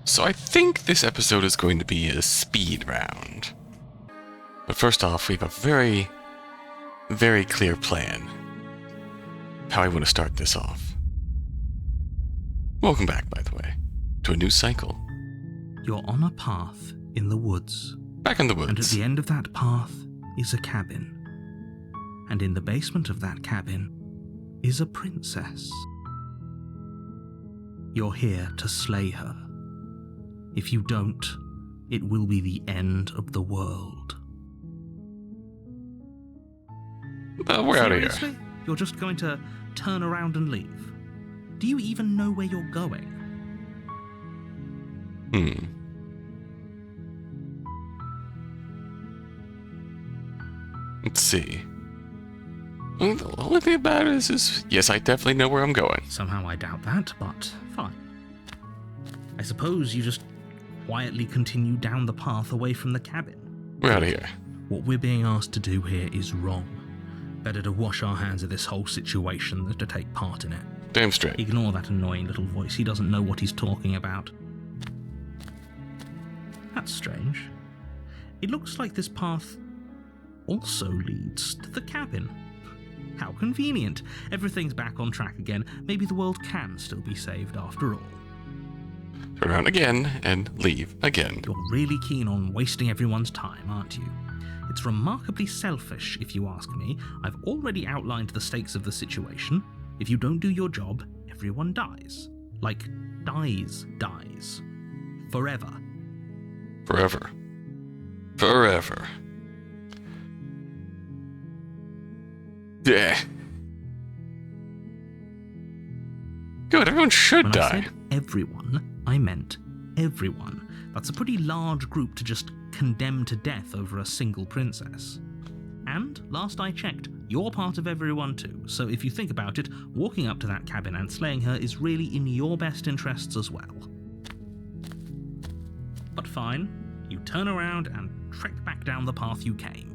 So I think this episode is going to be a speed round. But first off, we have a very, very clear plan. How I want to start this off. Welcome back, by the way, to a new cycle. You're on a path in the woods. Back in the woods. And at the end of that path is a cabin. And in the basement of that cabin is a princess. You're here to slay her. If you don't, it will be the end of the world. We're out of here. Seriously? You're just going to turn around and leave? Do you even know where you're going? Let's see. Well, the only thing about it is, yes, I definitely know where I'm going. Somehow I doubt that, but fine. I suppose you just quietly continue down the path away from the cabin. We're out of here. What we're being asked to do here is wrong. Better to wash our hands of this whole situation than to take part in it. Damn straight. Ignore that annoying little voice. He doesn't know what he's talking about. That's strange. It looks like this path also leads to the cabin. How convenient. Everything's back on track again. Maybe the world can still be saved after all. Turn around again and leave again. You're really keen on wasting everyone's time, aren't you? It's remarkably selfish, if you ask me. I've already outlined the stakes of the situation. If you don't do your job, everyone dies. Like, dies. Forever. Forever. Yeah. Good, everyone should When die. I said everyone, I meant everyone. That's a pretty large group to just condemn to death over a single princess. And, last I checked, you're part of everyone too, so if you think about it, walking up to that cabin and slaying her is really in your best interests as well. But fine, you turn around and trek back down the path you came.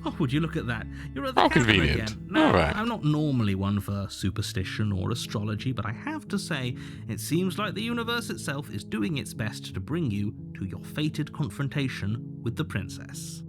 Oh, would you look at that? You're at the cabin convenient. again. Now, All right. I'm not normally one for superstition or astrology, but I have to say, it seems like the universe itself is doing its best to bring you to your fated confrontation with the princess.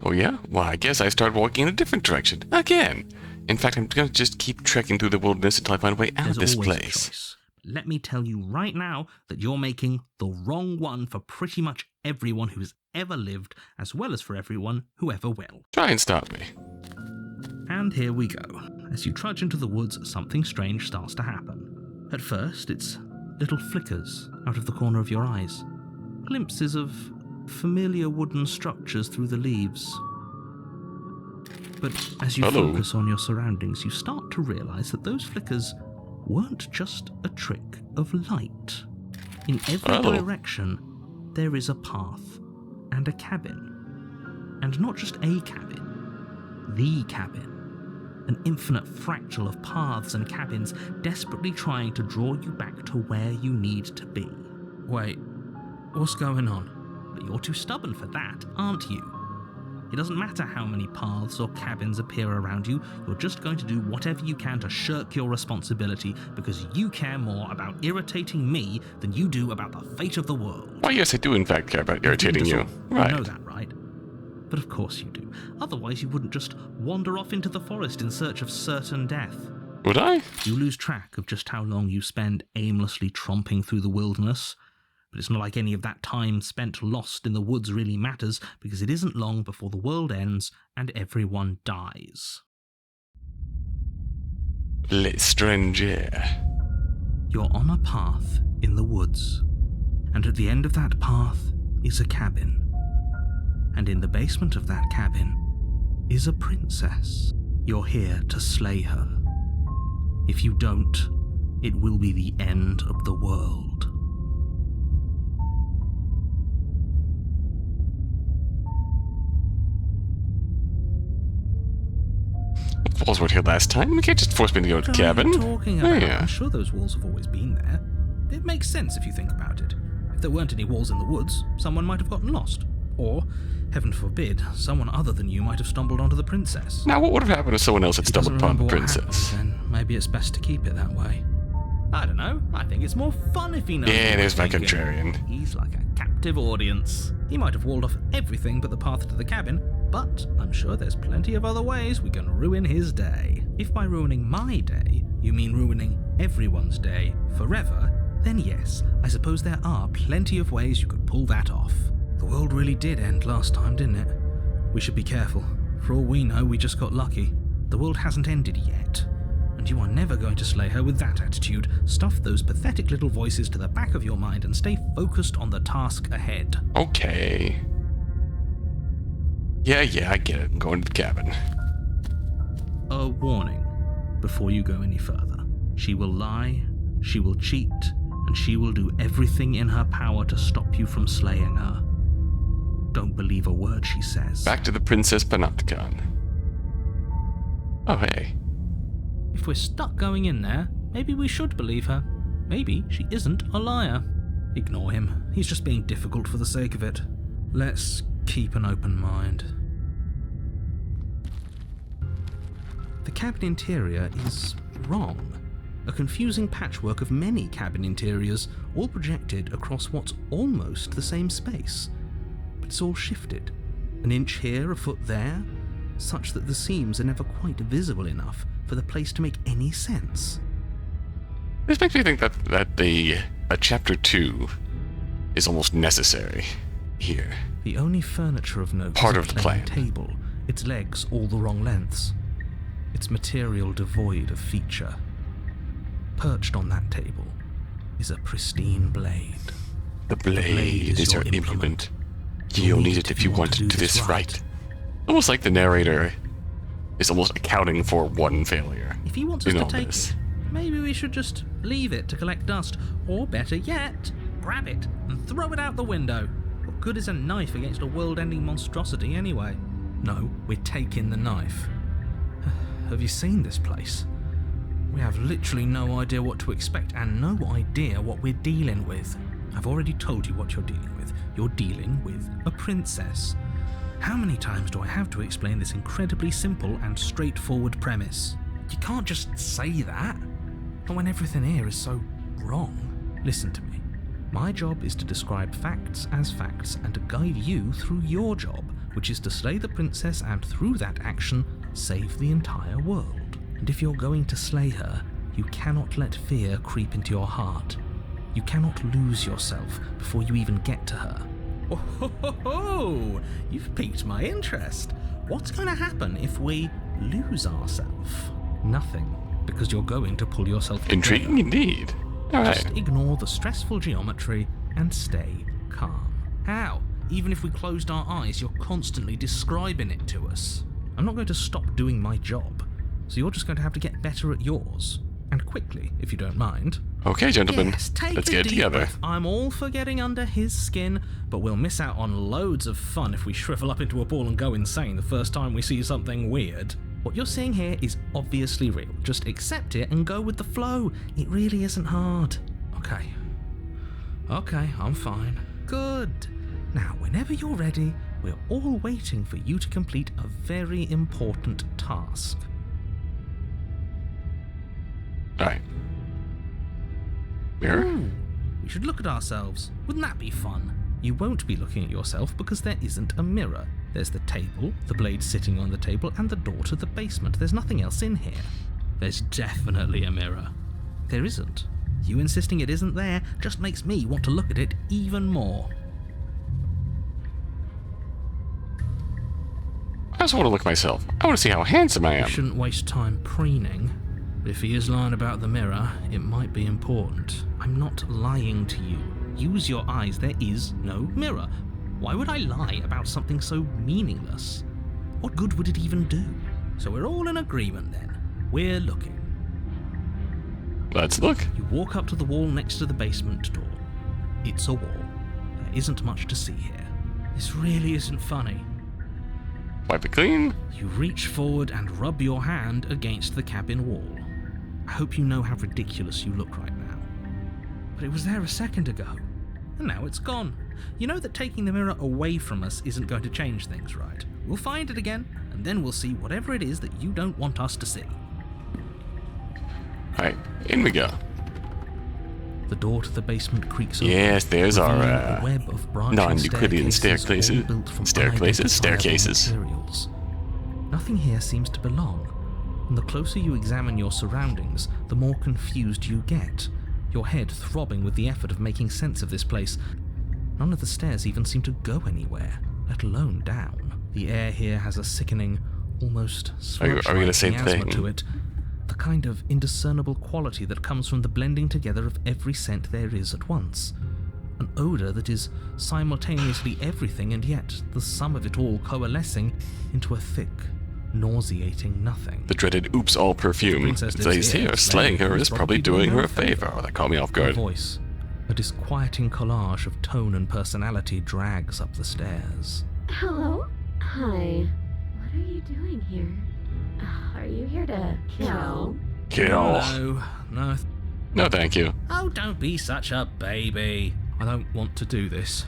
Oh yeah? Well, I guess I start walking in a different direction. Again! In fact, I'm going to just keep trekking through the wilderness until I find a way out of this There's always place. a choice. Let me tell you right now that you're making the wrong one for pretty much everyone who's ever lived, as well as for everyone who ever will. Try and stop me. And here we go. As you trudge into the woods, something strange starts to happen. At first, it's little flickers out of the corner of your eyes. Glimpses of familiar wooden structures through the leaves. But as you focus on your surroundings, you start to realize that those flickers weren't just a trick of light. In every direction, there is a path and a cabin. And not just a cabin, the cabin. An infinite fractal of paths and cabins desperately trying to draw you back to where you need to be. Wait, what's going on? But you're too stubborn for that, aren't you? It doesn't matter how many paths or cabins appear around you, you're just going to do whatever you can to shirk your responsibility because you care more about irritating me than you do about the fate of the world. Why, yes, I do in fact care about irritating you. Right. You know that, right? But of course you do. Otherwise you wouldn't just wander off into the forest in search of certain death. Would I? You lose track of just how long you spend aimlessly tromping through the wilderness. But it's not like any of that time spent lost in the woods really matters, because it isn't long before the world ends and everyone dies. L'étranger. You're on a path in the woods, and at the end of that path is a cabin. And in the basement of that cabin is a princess. You're here to slay her. If you don't, it will be the end of the world. Walls weren't here last time. You can't just force me to go to the cabin. What are you talking about? Yeah. I'm sure those walls have always been there. It makes sense if you think about it. If there weren't any walls in the woods, someone might have gotten lost. Or, heaven forbid, someone other than you might have stumbled onto the princess. Now, what would have happened if someone else had If he doesn't stumbled upon the remember what princess? happened, then maybe it's best to keep it that way. I don't know. I think it's more fun if he knows. Yeah, what there's we're my thinking. contrarian. He's like a captive audience. He might have walled off everything but the path to the cabin, but I'm sure there's plenty of other ways we can ruin his day. If by ruining my day, you mean ruining everyone's day forever, then yes, I suppose there are plenty of ways you could pull that off. The world really did end last time, didn't it? We should be careful. For all we know, we just got lucky. The world hasn't ended yet. And you are never going to slay her with that attitude. Stuff those pathetic little voices to the back of your mind and stay focused on the task ahead. Okay. Yeah, I get it. I'm going to the cabin. A warning before you go any further. She will lie, she will cheat, and she will do everything in her power to stop you from slaying her. Don't believe a word she says. Back to the Princess Panopticon. Oh, hey. If we're stuck going in there, maybe we should believe her. Maybe she isn't a liar. Ignore him. He's just being difficult for the sake of it. Let's keep an open mind. The cabin interior is wrong. A confusing patchwork of many cabin interiors, all projected across what's almost the same space. But it's all shifted. An inch here, a foot there, such that the seams are never quite visible enough for the place to make any sense. This makes me think that the chapter 2 is almost necessary here. The only furniture of note Part is of a the plain plan. table, its legs all the wrong lengths, its material devoid of feature. Perched on that table is a pristine blade. The blade is your implement. You'll need it if you want to do this right. Almost like the narrator is almost accounting for one failure. If he wants us in to all take this. it, maybe we should just leave it to collect dust, or better yet, grab it and throw it out the window. What good is a knife against a world-ending monstrosity anyway? No, we're taking the knife. Have you seen this place? We have literally no idea what to expect and no idea what we're dealing with. I've already told you what you're dealing with. You're dealing with a princess. How many times do I have to explain this incredibly simple and straightforward premise? You can't just say that. Not when everything here is so wrong. Listen to me. My job is to describe facts as facts and to guide you through your job, which is to slay the princess and through that action, save the entire world. And if you're going to slay her, you cannot let fear creep into your heart. You cannot lose yourself before you even get to her. Oh, ho, ho, ho. You've piqued my interest. What's going to happen if we lose ourselves? Nothing, because you're going to pull yourself together. Intriguing indeed. All right. Just ignore the stressful geometry and stay calm. How? Even if we closed our eyes, you're constantly describing it to us. I'm not going to stop doing my job, so you're just going to have to get better at yours. And quickly, if you don't mind. Okay, gentlemen. Yes, take Let's a get it deep together. breath. I'm all for getting under his skin, but we'll miss out on loads of fun if we shrivel up into a ball and go insane the first time we see something weird. What you're seeing here is obviously real. Just accept it and go with the flow. It really isn't hard. Okay, I'm fine. Good. Now, whenever you're ready, we're all waiting for you to complete a very important task. All right. Mirror? Ooh, we should look at ourselves. Wouldn't that be fun? You won't be looking at yourself because there isn't a mirror. There's the table, the blade sitting on the table, and the door to the basement. There's nothing else in here. There's definitely a mirror. There isn't. You insisting it isn't there just makes me want to look at it even more. I also want to look myself. I want to see how handsome I You am. shouldn't waste time preening. But if he is lying about the mirror, it might be important. I'm not lying to you. Use your eyes. There is no mirror. Why would I lie about something so meaningless? What good would it even do? So we're all in agreement then. We're looking. Let's look. You walk up to the wall next to the basement door. It's a wall. There isn't much to see here. This really isn't funny. Wipe it clean. You reach forward and rub your hand against the cabin wall. I hope you know how ridiculous you look right now. But it was there a second ago. and now it's gone. You know that taking the mirror away from us isn't going to change things, right? We'll find it again, and then we'll see whatever it is that you don't want us to see. Alright, in we go. The door to the basement creaks open. Yes, there's our a web of branching non-Euclidean staircases. all built from Staircases. Materials. Nothing here seems to belong, and the closer you examine your surroundings, the more confused you get, your head throbbing with the effort of making sense of this place. None of the stairs even seem to go anywhere, let alone down. The air here has a sickening, almost sludge-like miasma to it, the kind of indiscernible quality that comes from the blending together of every scent there is at once. An odour that is simultaneously everything and yet the sum of it all coalescing into a thick, nauseating nothing. The dreaded oops all perfume. Lays here, slaying her is probably doing her a favor. Oh, that caught me off guard. A voice, a disquieting collage of tone and personality drags up the stairs. Hello? Hi. What are you doing here? Are you here to kill? Kill. No. No, thank you. Oh, don't be such a baby. I don't want to do this.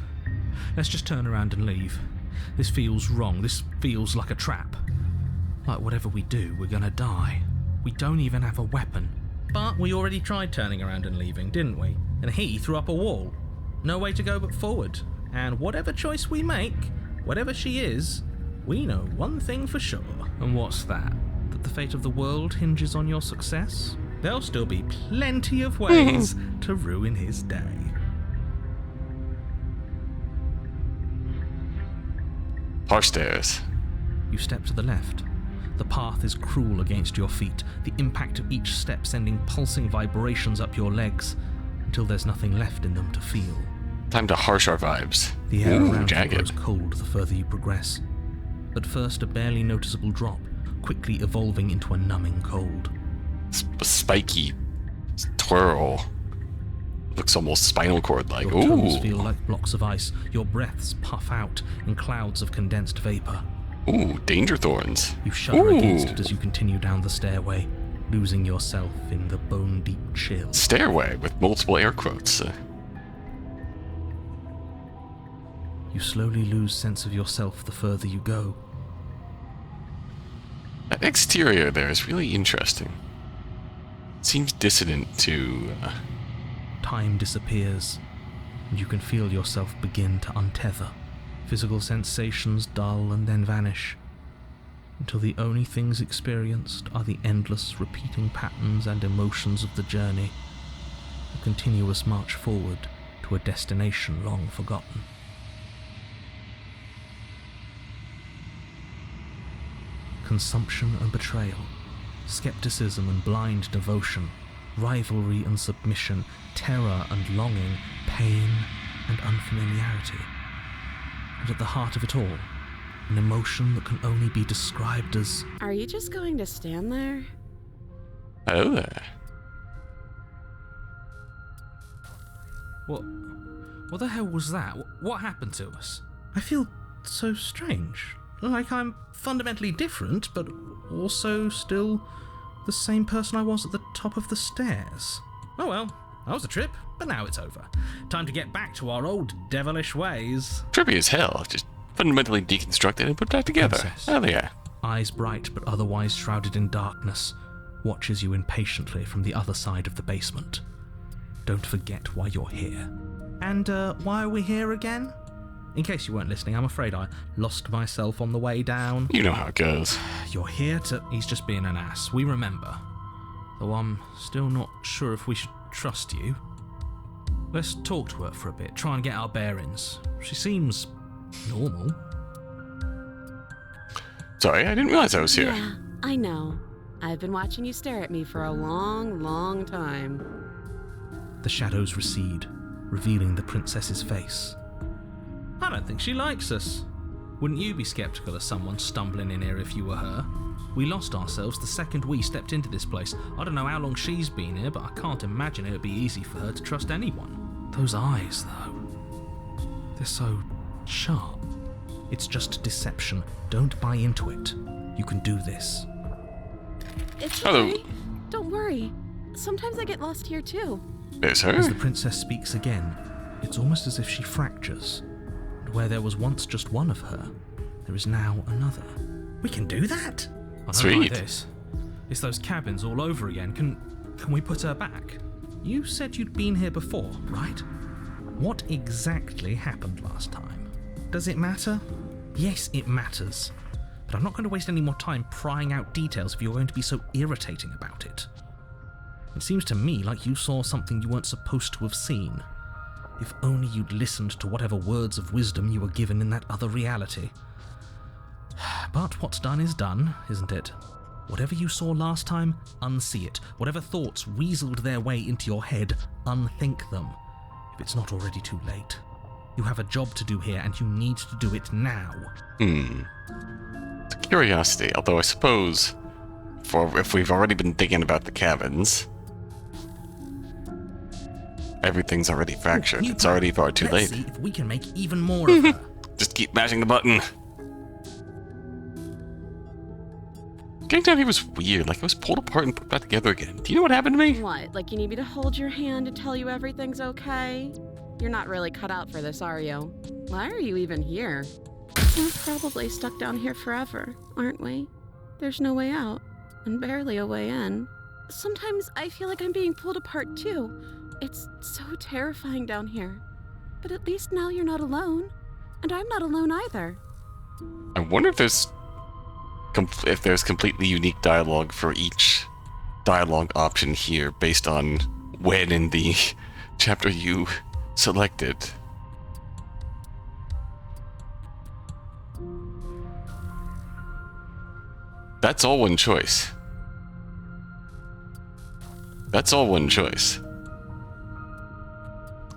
Let's just turn around and leave. This feels wrong. This feels like a trap. Like whatever we do, we're gonna die. We don't even have a weapon. But we already tried turning around and leaving, didn't we? And he threw up a wall. No way to go but forward. And whatever choice we make, whatever she is, we know one thing for sure. And what's that? That the fate of the world hinges on your success? There'll still be plenty of ways to ruin his day. Harsh stairs. You step to the left. The path is cruel against your feet, the impact of each step sending pulsing vibrations up your legs, until there's nothing left in them to feel. Time to harsh our vibes. The air around jagged. you grows cold the further you progress. At first a barely noticeable drop, quickly evolving into a numbing cold. Spiky twirl. Looks almost spinal cord-like. Your tongues feel like blocks of ice. Your breaths puff out in clouds of condensed vapor. Ooh, danger thorns. You shudder against it as you continue down the stairway, losing yourself in the bone-deep chill. Stairway with multiple air quotes. You slowly lose sense of yourself the further you go. That exterior there is really interesting. It seems dissonant to... Time disappears, and you can feel yourself begin to untether. Physical sensations dull and then vanish, until the only things experienced are the endless repeating patterns and emotions of the journey, a continuous march forward to a destination long forgotten. Consumption and betrayal, skepticism and blind devotion, rivalry and submission, terror and longing, pain and unfamiliarity. And at the heart of it all, an emotion that can only be described as... Are you just going to stand there? Hello there. What the hell was that? What happened to us? I feel so strange. Like I'm fundamentally different, but also still the same person I was at the top of the stairs. Oh well, that was a trip, but now it's over. Time to get back to our old devilish ways. Trippy as hell. Just fundamentally deconstruct it and put that together. Princess. Hell yeah. Eyes bright but otherwise shrouded in darkness, watches you impatiently from the other side of the basement. Don't forget why you're here. And why are we here again? In case you weren't listening, I'm afraid I lost myself on the way down. You know how it goes. You're here to... He's just being an ass. We remember. Though I'm still not sure if we should trust you. Let's talk to her for a bit, try and get our bearings. She seems normal. Sorry, I didn't realize I was here. Yeah, I know. I've been watching you stare at me for a long, long time. The shadows recede, revealing the princess's face. I don't think she likes us. Wouldn't you be skeptical of someone stumbling in here if you were her? We lost ourselves the second we stepped into this place. I don't know how long she's been here, but I can't imagine it would be easy for her to trust anyone. Those eyes, though. They're so sharp. It's just deception. Don't buy into it. You can do this. It's Hello. okay. Don't worry. Sometimes I get lost here too. There's her. As the princess speaks again, it's almost as if she fractures. And where there was once just one of her, there is now another. We can do that? I don't Sweet. like this. It's those cabins all over again. Can we put her back? You said you'd been here before, right? What exactly happened last time? Does it matter? Yes, it matters. But I'm not going to waste any more time prying out details if you're going to be so irritating about it. It seems to me like you saw something you weren't supposed to have seen. If only you'd listened to whatever words of wisdom you were given in that other reality. But what's done is done, isn't it? Whatever you saw last time, unsee it. Whatever thoughts weaseled their way into your head, unthink them. If it's not already too late. You have a job to do here, and you need to do it now. It's a curiosity, although I suppose if we've already been thinking about the cabins, everything's already fractured. It's already far too late. Let's see if we can make even more of her. Just keep mashing the button. Getting down here was weird. Like, I was pulled apart and put back together again. Do you know what happened to me? What? Like you need me to hold your hand to tell you everything's okay? You're not really cut out for this, are you? Why are you even here? We're probably stuck down here forever, aren't we? There's no way out, and barely a way in. Sometimes I feel like I'm being pulled apart too. It's so terrifying down here. But at least now you're not alone. And I'm not alone either. I wonder if there's completely unique dialogue for each dialogue option here based on when in the chapter you selected. That's all one choice. That's all one choice.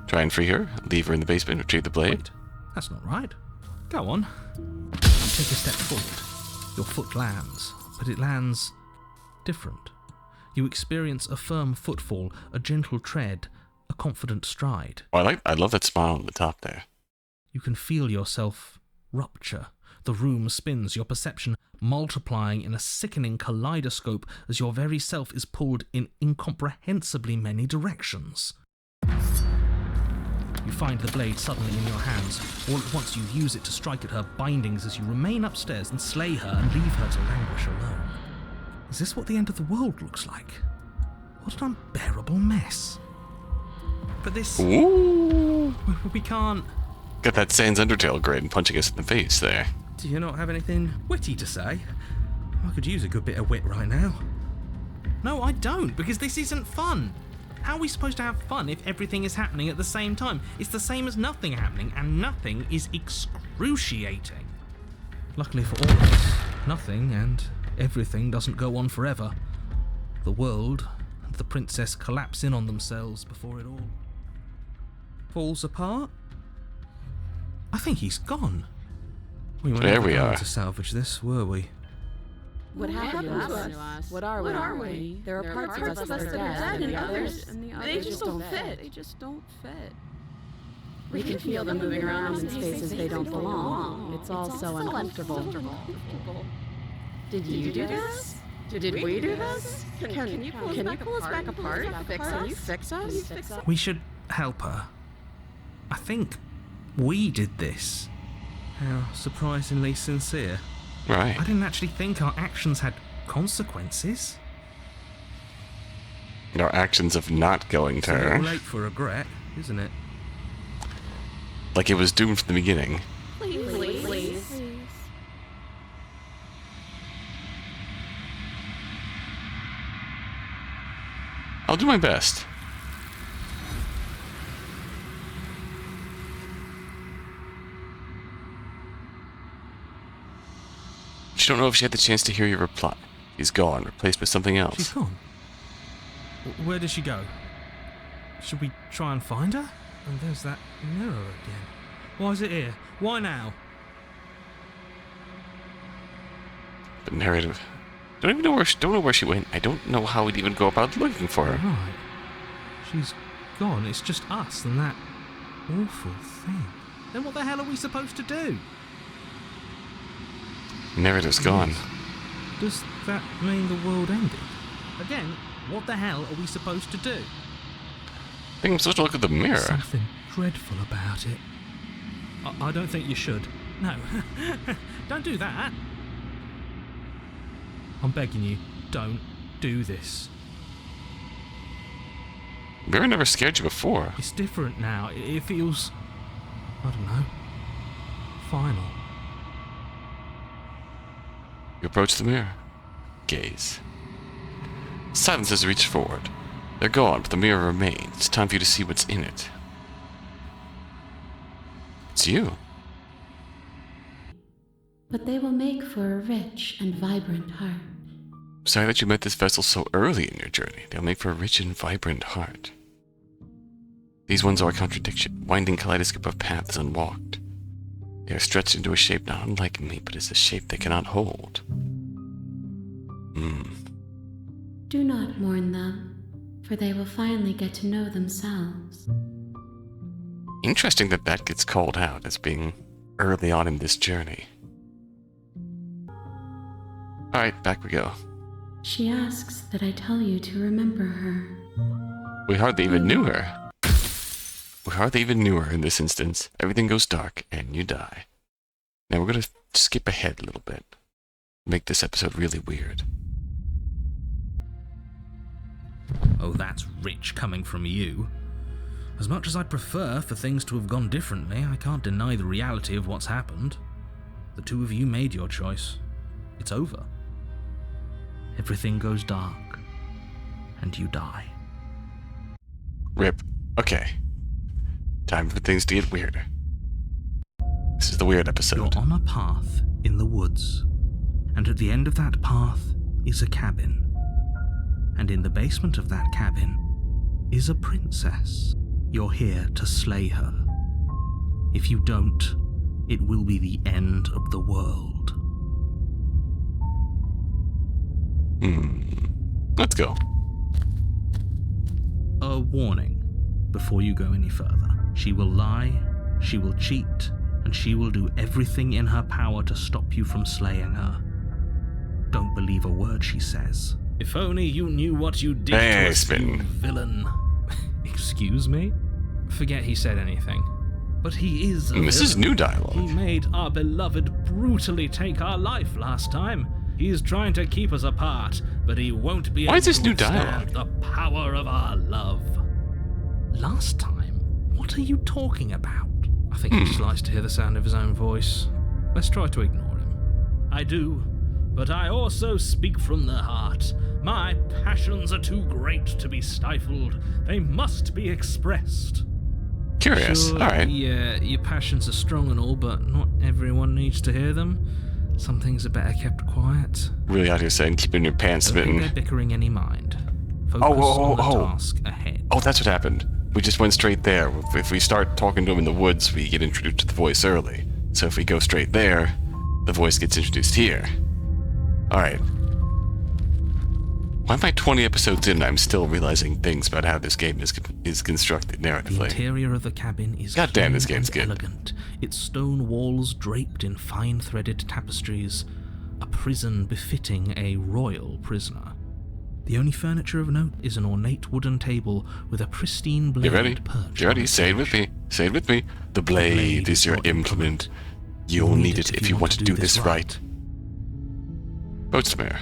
Try and free her, leave her in the basement, retrieve the blade. Wait, that's not right. Go on. Take a step forward. Your foot lands, but it lands different. You experience a firm footfall, a gentle tread, a confident stride. Oh, I love that smile on the top there. You can feel yourself rupture. The room spins, your perception multiplying in a sickening kaleidoscope as your very self is pulled in incomprehensibly many directions. You find the blade suddenly in your hands. All at once you use it to strike at her bindings as you remain upstairs and slay her and leave her to languish alone. Is this what the end of the world looks like? What an unbearable mess. But this... Ooh! We can't... Got that Sans Undertale grin punching us in the face there. Do you not have anything witty to say? I could use a good bit of wit right now. No, I don't, because this isn't fun. How are we supposed to have fun if everything is happening at the same time? It's the same as nothing happening, and nothing is excruciating. Luckily for all of us, nothing and everything doesn't go on forever. The world and the princess collapse in on themselves before it all falls apart. I think he's gone. We weren't There we able are. to salvage this, were we? What happened to us? What are we? There are parts of us that are dead, and the others they just don't fit. They just don't fit. We can feel them moving around in spaces they don't belong. It's all so uncomfortable. Did you do this? Did we do this? Can you pull us back apart? Can you fix us? We should help her. I think we did this. How surprisingly sincere. Right. I didn't actually think our actions had consequences. Our actions of not going to It's a little her. late for regret, isn't it? Like it was doomed from the beginning. Please. I'll do my best. She don't know if she had the chance to hear your reply. He's gone, replaced with something She's else. gone. Where did she go? Should we try and find her? And there's that mirror again. Why is it here? Why now? The narrative. Don't know where she went. I don't know how we'd even go about looking for her. Right. She's gone. It's just us and that awful thing. Then what the hell are we supposed to do? Narrative's gone. Does that mean the world ended? Again, what the hell are we supposed to do? I think I'm supposed to look at the mirror. Something dreadful about it. I don't think you should. No, don't do that. I'm begging you, don't do this. Mirror never scared you before. It's different now. It feels, I don't know, final. You approach the mirror. Gaze. Silence has reached forward. They're gone, but the mirror remains. It's time for you to see what's in it. It's you. But they will make for a rich and vibrant heart. Sorry that you met this vessel so early in your journey. They'll make for a rich and vibrant heart. These ones are a contradiction, winding kaleidoscope of paths unwalked. They are stretched into a shape not unlike me, but is a shape they cannot hold. Do not mourn them, for they will finally get to know themselves. Interesting that that gets called out as being early on in this journey. Alright, back we go. She asks that I tell you to remember her. We hardly even knew her. We hardly even knew her in this instance. Everything goes dark, and you die. Now we're gonna skip ahead a little bit. Make this episode really weird. Oh, that's rich coming from you. As much as I'd prefer for things to have gone differently, I can't deny the reality of what's happened. The two of you made your choice. It's over. Everything goes dark, and you die. Rip. Okay. Time for things to get weirder. This is the weird episode. You're on a path in the woods, and at the end of that path is a cabin. And in the basement of that cabin is a princess. You're here to slay her. If you don't, it will be the end of the world. Let's go. A warning before you go any further. She will lie, she will cheat, and she will do everything in her power to stop you from slaying her. Don't believe a word she says. If only you knew what you did to us, you villain. Excuse me? Forget he said anything. But he is a villain. This is new dialogue. He made our beloved brutally take our life last time. He's trying to keep us apart, but he won't be able to withstand the power of our love. Last time? What are you talking about? I think he just likes to hear the sound of his own voice. Let's try to ignore him. I do, but I also speak from the heart. My passions are too great to be stifled. They must be expressed. Curious. Sure, Alright. Yeah, your passions are strong and all, but not everyone needs to hear them. Some things are better kept quiet. Really out here saying keeping your pants Don't smitten. pay their bickering any mind. Focus on the task ahead. Oh, that's what happened. We just went straight there. If we start talking to him in the woods, we get introduced to the voice early. So if we go straight there, the voice gets introduced here. Alright. Why am I 20 episodes in and I'm still realizing things about how this game is constructed narratively? The interior of the cabin is Goddamn, this game's good. elegant. Its stone walls draped in fine-threaded tapestries. A prison befitting a royal prisoner. The only furniture of note is an ornate wooden table with a pristine blade You ready? perched You ready? on Say it with me. Say it with me. The blade is your implement. You'll need it if you want to do this right. Boatsmare.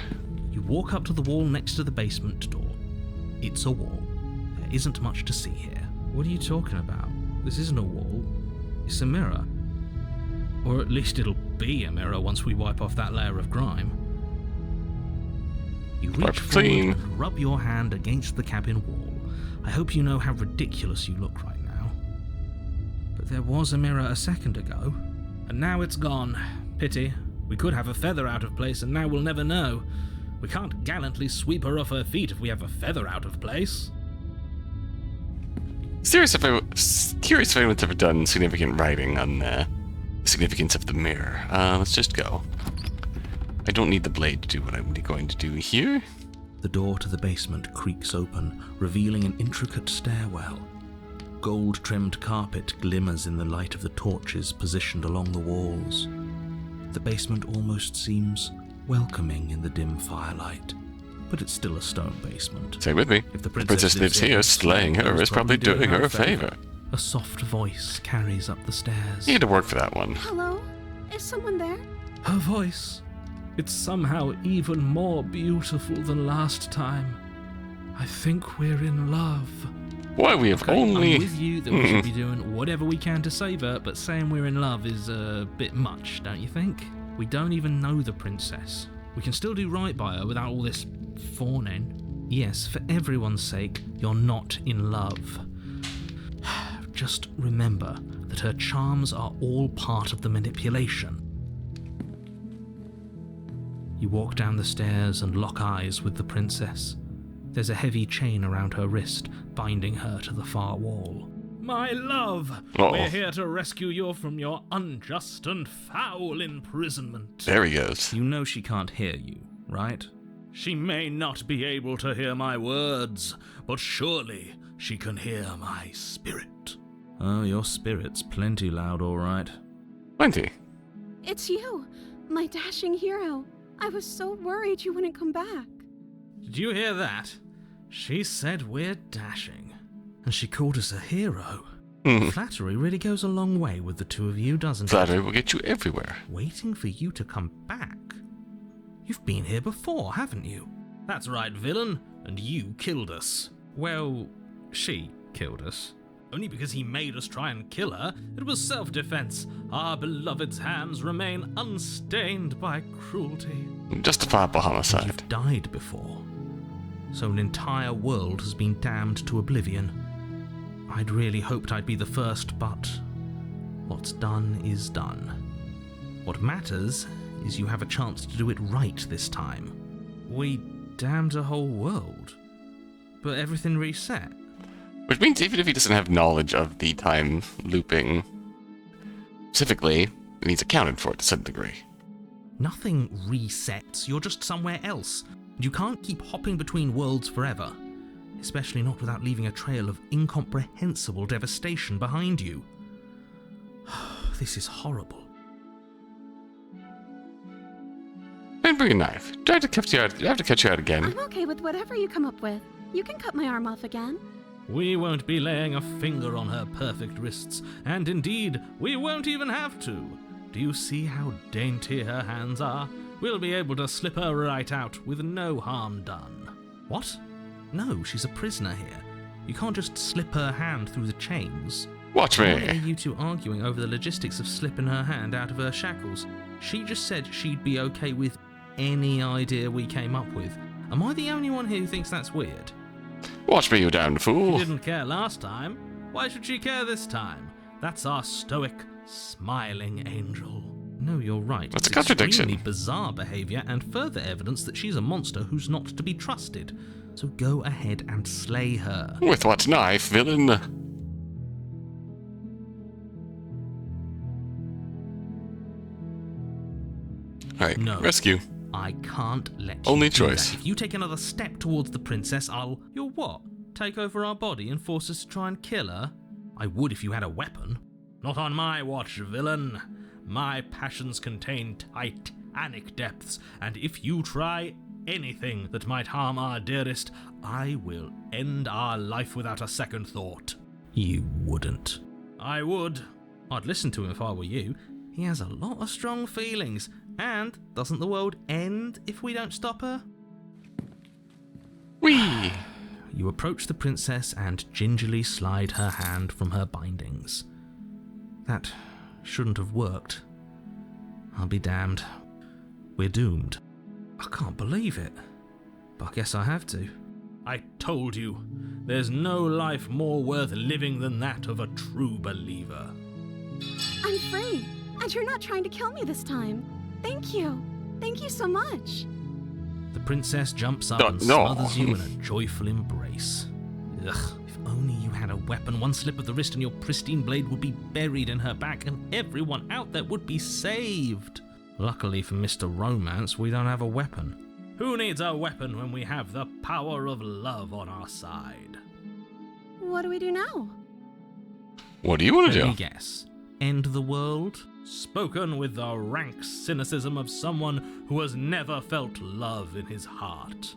You walk up to the wall next to the basement door. It's a wall. There isn't much to see here. What are you talking about? This isn't a wall. It's a mirror. Or at least it'll be a mirror once we wipe off that layer of grime. You reach forward and rub your hand against the cabin wall. I hope you know how ridiculous you look right now. But there was a mirror a second ago, and now it's gone. Pity. We could have a feather out of place, and now we'll never know. We can't gallantly sweep her off her feet if we have a feather out of place. Curious if anyone's ever done significant writing on the significance of the mirror. Let's just go. I don't need the blade to do what I'm going to do here. The door to the basement creaks open, revealing an intricate stairwell. Gold-trimmed carpet glimmers in the light of the torches positioned along the walls. The basement almost seems welcoming in the dim firelight, but it's still a stone basement. Say with me. If the princess lives here, slaying her is probably doing her a favor. A soft voice carries up the stairs. You had to work for that one. Hello? Is someone there? Her voice. It's somehow even more beautiful than last time. I think we're in love. Why, we have Okay, only... I'm with you that we should be doing whatever we can to save her, but saying we're in love is a bit much, don't you think? We don't even know the princess. We can still do right by her without all this fawning. Yes, for everyone's sake, you're not in love. Just remember that her charms are all part of the manipulation. You walk down the stairs and lock eyes with the princess. There's a heavy chain around her wrist, binding her to the far wall. My love, Uh-oh. We're here to rescue you from your unjust and foul imprisonment. There he goes. You know she can't hear you, right? She may not be able to hear my words, but surely she can hear my spirit. Oh, your spirit's plenty loud, all right. Plenty. It's you, my dashing hero. I was so worried you wouldn't come back. Did you hear that? She said we're dashing. And she called us a hero. Flattery really goes a long way with the two of you, doesn't it? Flattery will get you everywhere. Waiting for you to come back. You've been here before, haven't you? That's right, villain. And you killed us. Well, she killed us. Only because he made us try and kill her. It was self-defense. Our beloved's hands remain unstained by cruelty. Justifiable homicide. You've died before. So an entire world has been damned to oblivion. I'd really hoped I'd be the first, but what's done is done. What matters is you have a chance to do it right this time. We damned a whole world, but everything reset. Which means even if he doesn't have knowledge of the time looping, specifically, then he's accounted for it to some degree. Nothing resets, you're just somewhere else. And you can't keep hopping between worlds forever. Especially not without leaving a trail of incomprehensible devastation behind you. This is horrible. Don't bring a knife. Do I have to cut you out? Do I have to cut you out again? I'm okay with whatever you come up with. You can cut my arm off again. We won't be laying a finger on her perfect wrists, and indeed, we won't even have to. Do you see how dainty her hands are? We'll be able to slip her right out with no harm done. What? No, she's a prisoner here. You can't just slip her hand through the chains. Watch Why are me. you two arguing over the logistics of slipping her hand out of her shackles? She just said she'd be okay with any idea we came up with. Am I the only one here who thinks that's weird? Watch me, you damned She fool. didn't care last time. Why should she care this time? That's our stoic, smiling angel. No, you're right. That's a It's contradiction. extremely bizarre behaviour and further evidence that she's a monster who's not to be trusted. So go ahead and slay her. With what knife, villain? Alright, No. rescue. I can't let you Only do choice. that. If you take another step towards the princess, You'll what? Take over our body and force us to try and kill her? I would if you had a weapon. Not on my watch, villain. My passions contain titanic depths, and if you try anything that might harm our dearest, I will end our life without a second thought. You wouldn't. I would. I'd listen to him if I were you. He has a lot of strong feelings. And doesn't the world end if we don't stop her? Whee! You approach the princess and gingerly slide her hand from her bindings. That shouldn't have worked. I'll be damned. We're doomed. I can't believe it. But I guess I have to. I told you, there's no life more worth living than that of a true believer. I'm free, and you're not trying to kill me this time. Thank you. Thank you so much. The princess jumps up No, and no. smothers you in a joyful embrace. Ugh, if only you had a weapon, one slip of the wrist and your pristine blade would be buried in her back and everyone out there would be saved. Luckily for Mr. Romance, we don't have a weapon. Who needs a weapon when we have the power of love on our side? What do we do now? What do you want to Let me do? guess. End the world? Spoken with the rank cynicism of someone who has never felt love in his heart.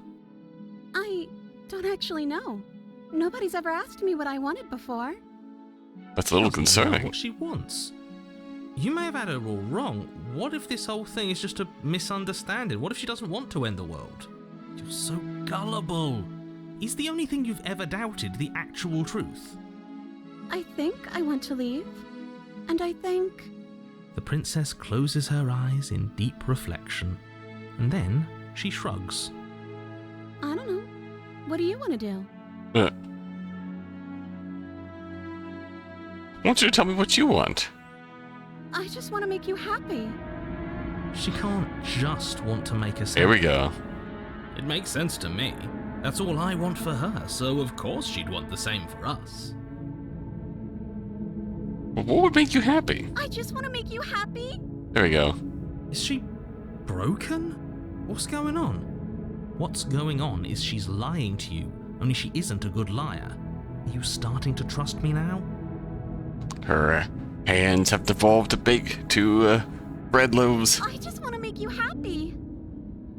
I don't actually know. Nobody's ever asked me what I wanted before. That's a little She doesn't know concerning. what she wants. You may have had her all wrong. What if this whole thing is just a misunderstanding? What if she doesn't want to end the world? You're so gullible. Is the only thing you've ever doubted the actual truth? I think I want to leave. And I think... The princess closes her eyes in deep reflection, and then she shrugs. I don't know. What do you want to do? I want you to tell me what you want. I just want to make you happy. She can't just want to make us Here we happy. go. It makes sense to me. That's all I want for her, so of course she'd want the same for us. Well, what would make you happy? I just want to make you happy. There we go. Is she broken? What's going on? What's going on is she's lying to you, only she isn't a good liar. Are you starting to trust me now? Her hands have devolved to bread loaves. I just want to make you happy.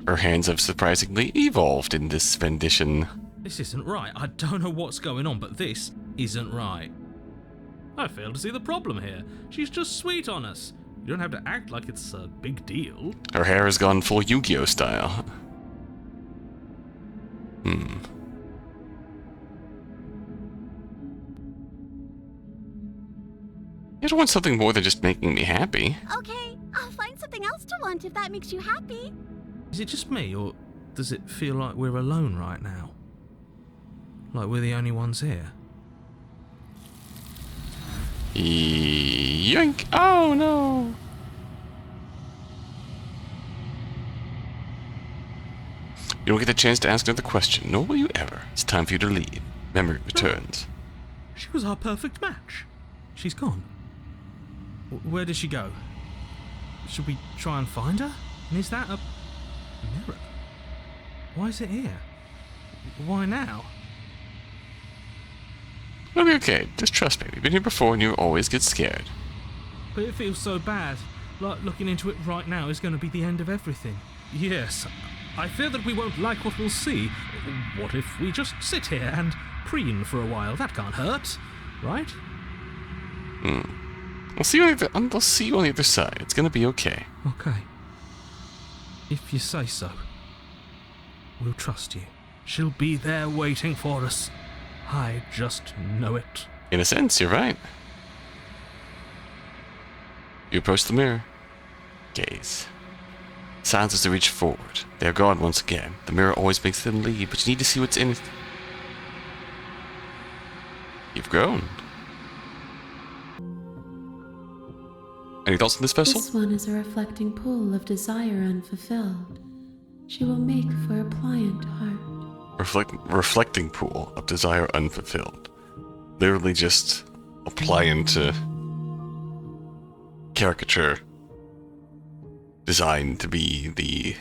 Her hands have surprisingly evolved in this rendition. This isn't right. I don't know what's going on, but this isn't right. I fail to see the problem here. She's just sweet on us. You don't have to act like it's a big deal. Her hair has gone full Yu-Gi-Oh style. You don't want something more than just making me happy. Okay, I'll find something else to want if that makes you happy. Is it just me, or does it feel like we're alone right now? Like we're the only ones here? Yoink! Oh no! You don't get the chance to ask another question, nor will you ever. It's time for you to leave. Memory returns. She was our perfect match. She's gone. Where did she go? Should we try and find her? And is that a mirror? Why is it here? Why now? It'll be okay. Just trust me. We've been here before and you always get scared. But it feels so bad. Like looking into it right now is going to be the end of everything. Yes, I fear that we won't like what we'll see. What if we just sit here and preen for a while? That can't hurt, right? I'll see you on the other side. It's gonna be okay. Okay. If you say so. We'll trust you. She'll be there waiting for us. I just know it. In a sense, you're right. You approach the mirror. Gaze. Silence as they reach forward. They are gone once again. The mirror always makes them leave, but you need to see what's in it. You've grown. Any thoughts on this vessel? This one is a reflecting pool of desire unfulfilled. She will make for a pliant heart. Reflecting pool of desire unfulfilled. Literally just a pliant caricature designed to be the...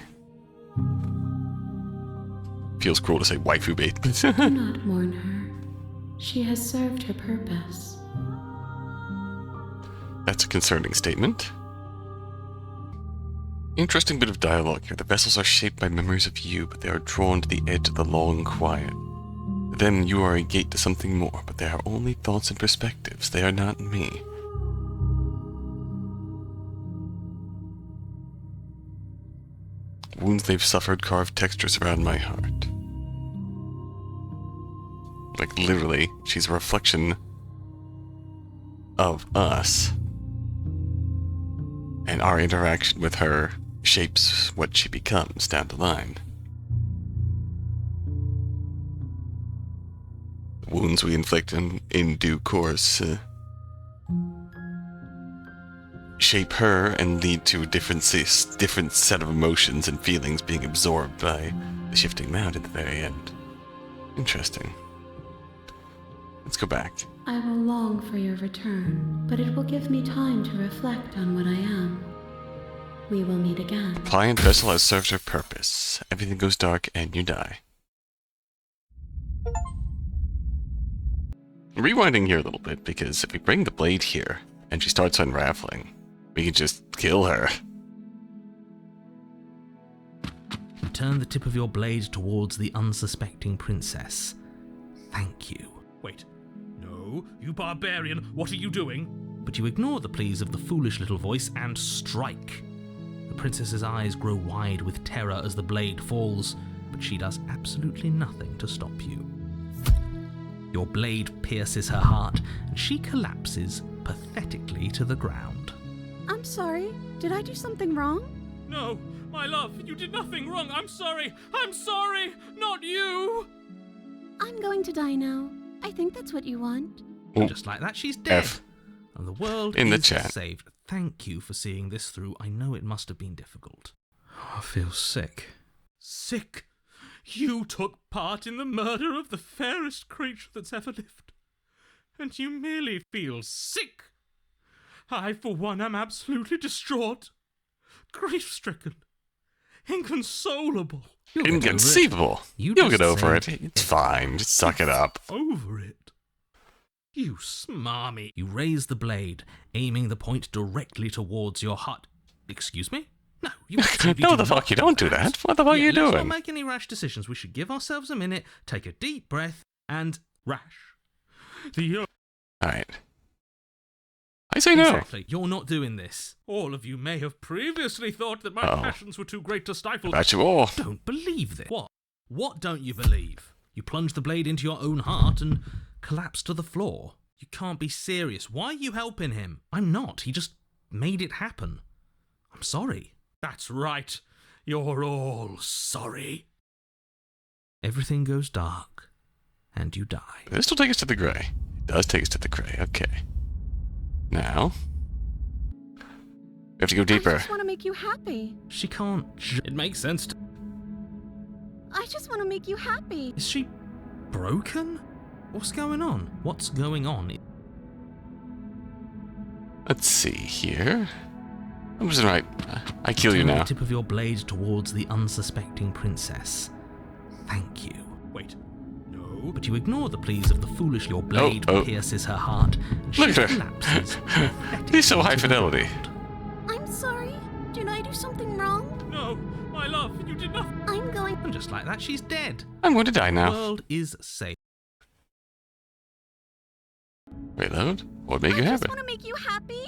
Feels cruel to say waifu bait. Do not mourn her. She has served her purpose. That's a concerning statement. Interesting bit of dialogue here. The vessels are shaped by memories of you, but they are drawn to the edge of the long quiet. To them, you are a gate to something more, but they are only thoughts and perspectives. They are not me. Wounds they've suffered carve textures around my heart. Like, literally, she's a reflection of us. And our interaction with her shapes what she becomes down the line. The wounds we inflict in due course shape her and lead to a different set of emotions and feelings being absorbed by the shifting mound at the very end. Interesting. Let's go back. I will long for your return, but it will give me time to reflect on what I am. We will meet again. Pliant vessel has served her purpose. Everything goes dark and you die. Rewinding here a little bit, because if we bring the blade here and she starts unraveling, we can just kill her. Turn the tip of your blade towards the unsuspecting princess. Thank you. Wait. No. You barbarian, what are you doing? But you ignore the pleas of the foolish little voice and strike. The princess's eyes grow wide with terror as the blade falls, but she does absolutely nothing to stop you. Your blade pierces her heart, and she collapses pathetically to the ground. I'm sorry. Did I do something wrong? No, my love, you did nothing wrong. I'm sorry, not you. I'm going to die now. I think that's what you want. Ooh. Just like that, she's dead. F. And the world In the is chat. saved. Thank you for seeing this through. I know it must have been difficult. I feel sick. Sick? You took part in the murder of the fairest creature that's ever lived. And you merely feel sick. I, for one, am absolutely distraught. Grief-stricken. Inconsolable. You'll get over it. Inconceivable. You You'll just get over said it. It's fine. Just suck it up. Over it. You smarmy. You raise the blade, aiming the point directly towards your heart. Excuse me? No, you absolutely No, do the fuck not you don't do that. What the fuck are you let's not doing? make any rash decisions. We should give ourselves a minute, take a deep breath, and rash. Alright. I say no. Exactly. You're not doing this. All of you may have previously thought that my passions were too great to stifle. About you all. Don't believe this. What? What don't you believe? You plunge the blade into your own heart and collapse to the floor. You can't be serious. Why are you helping him? I'm not. He just made it happen. I'm sorry. That's right. You're all sorry. Everything goes dark, and you die. This will take us to the grey. It does take us to the grey. Okay. Now, we have to go I deeper. just want to make you happy. She can't. It makes sense to. I just want to make you happy. Is she broken? What's going on? What's going on? Let's see here. I'm just right. I kill you Turn now. the tip of your blade towards the unsuspecting princess. Thank you. Wait. No. But you ignore the pleas of the foolish. Your blade pierces her heart, and she Look at her. collapses. He's so high to the fidelity. ground. I'm sorry. Did I do something wrong? No, my love, you did not. I'm going. And just like that, she's dead. I'm going to die The now. world is safe. Reload. What would make you I just happy? want to make you happy.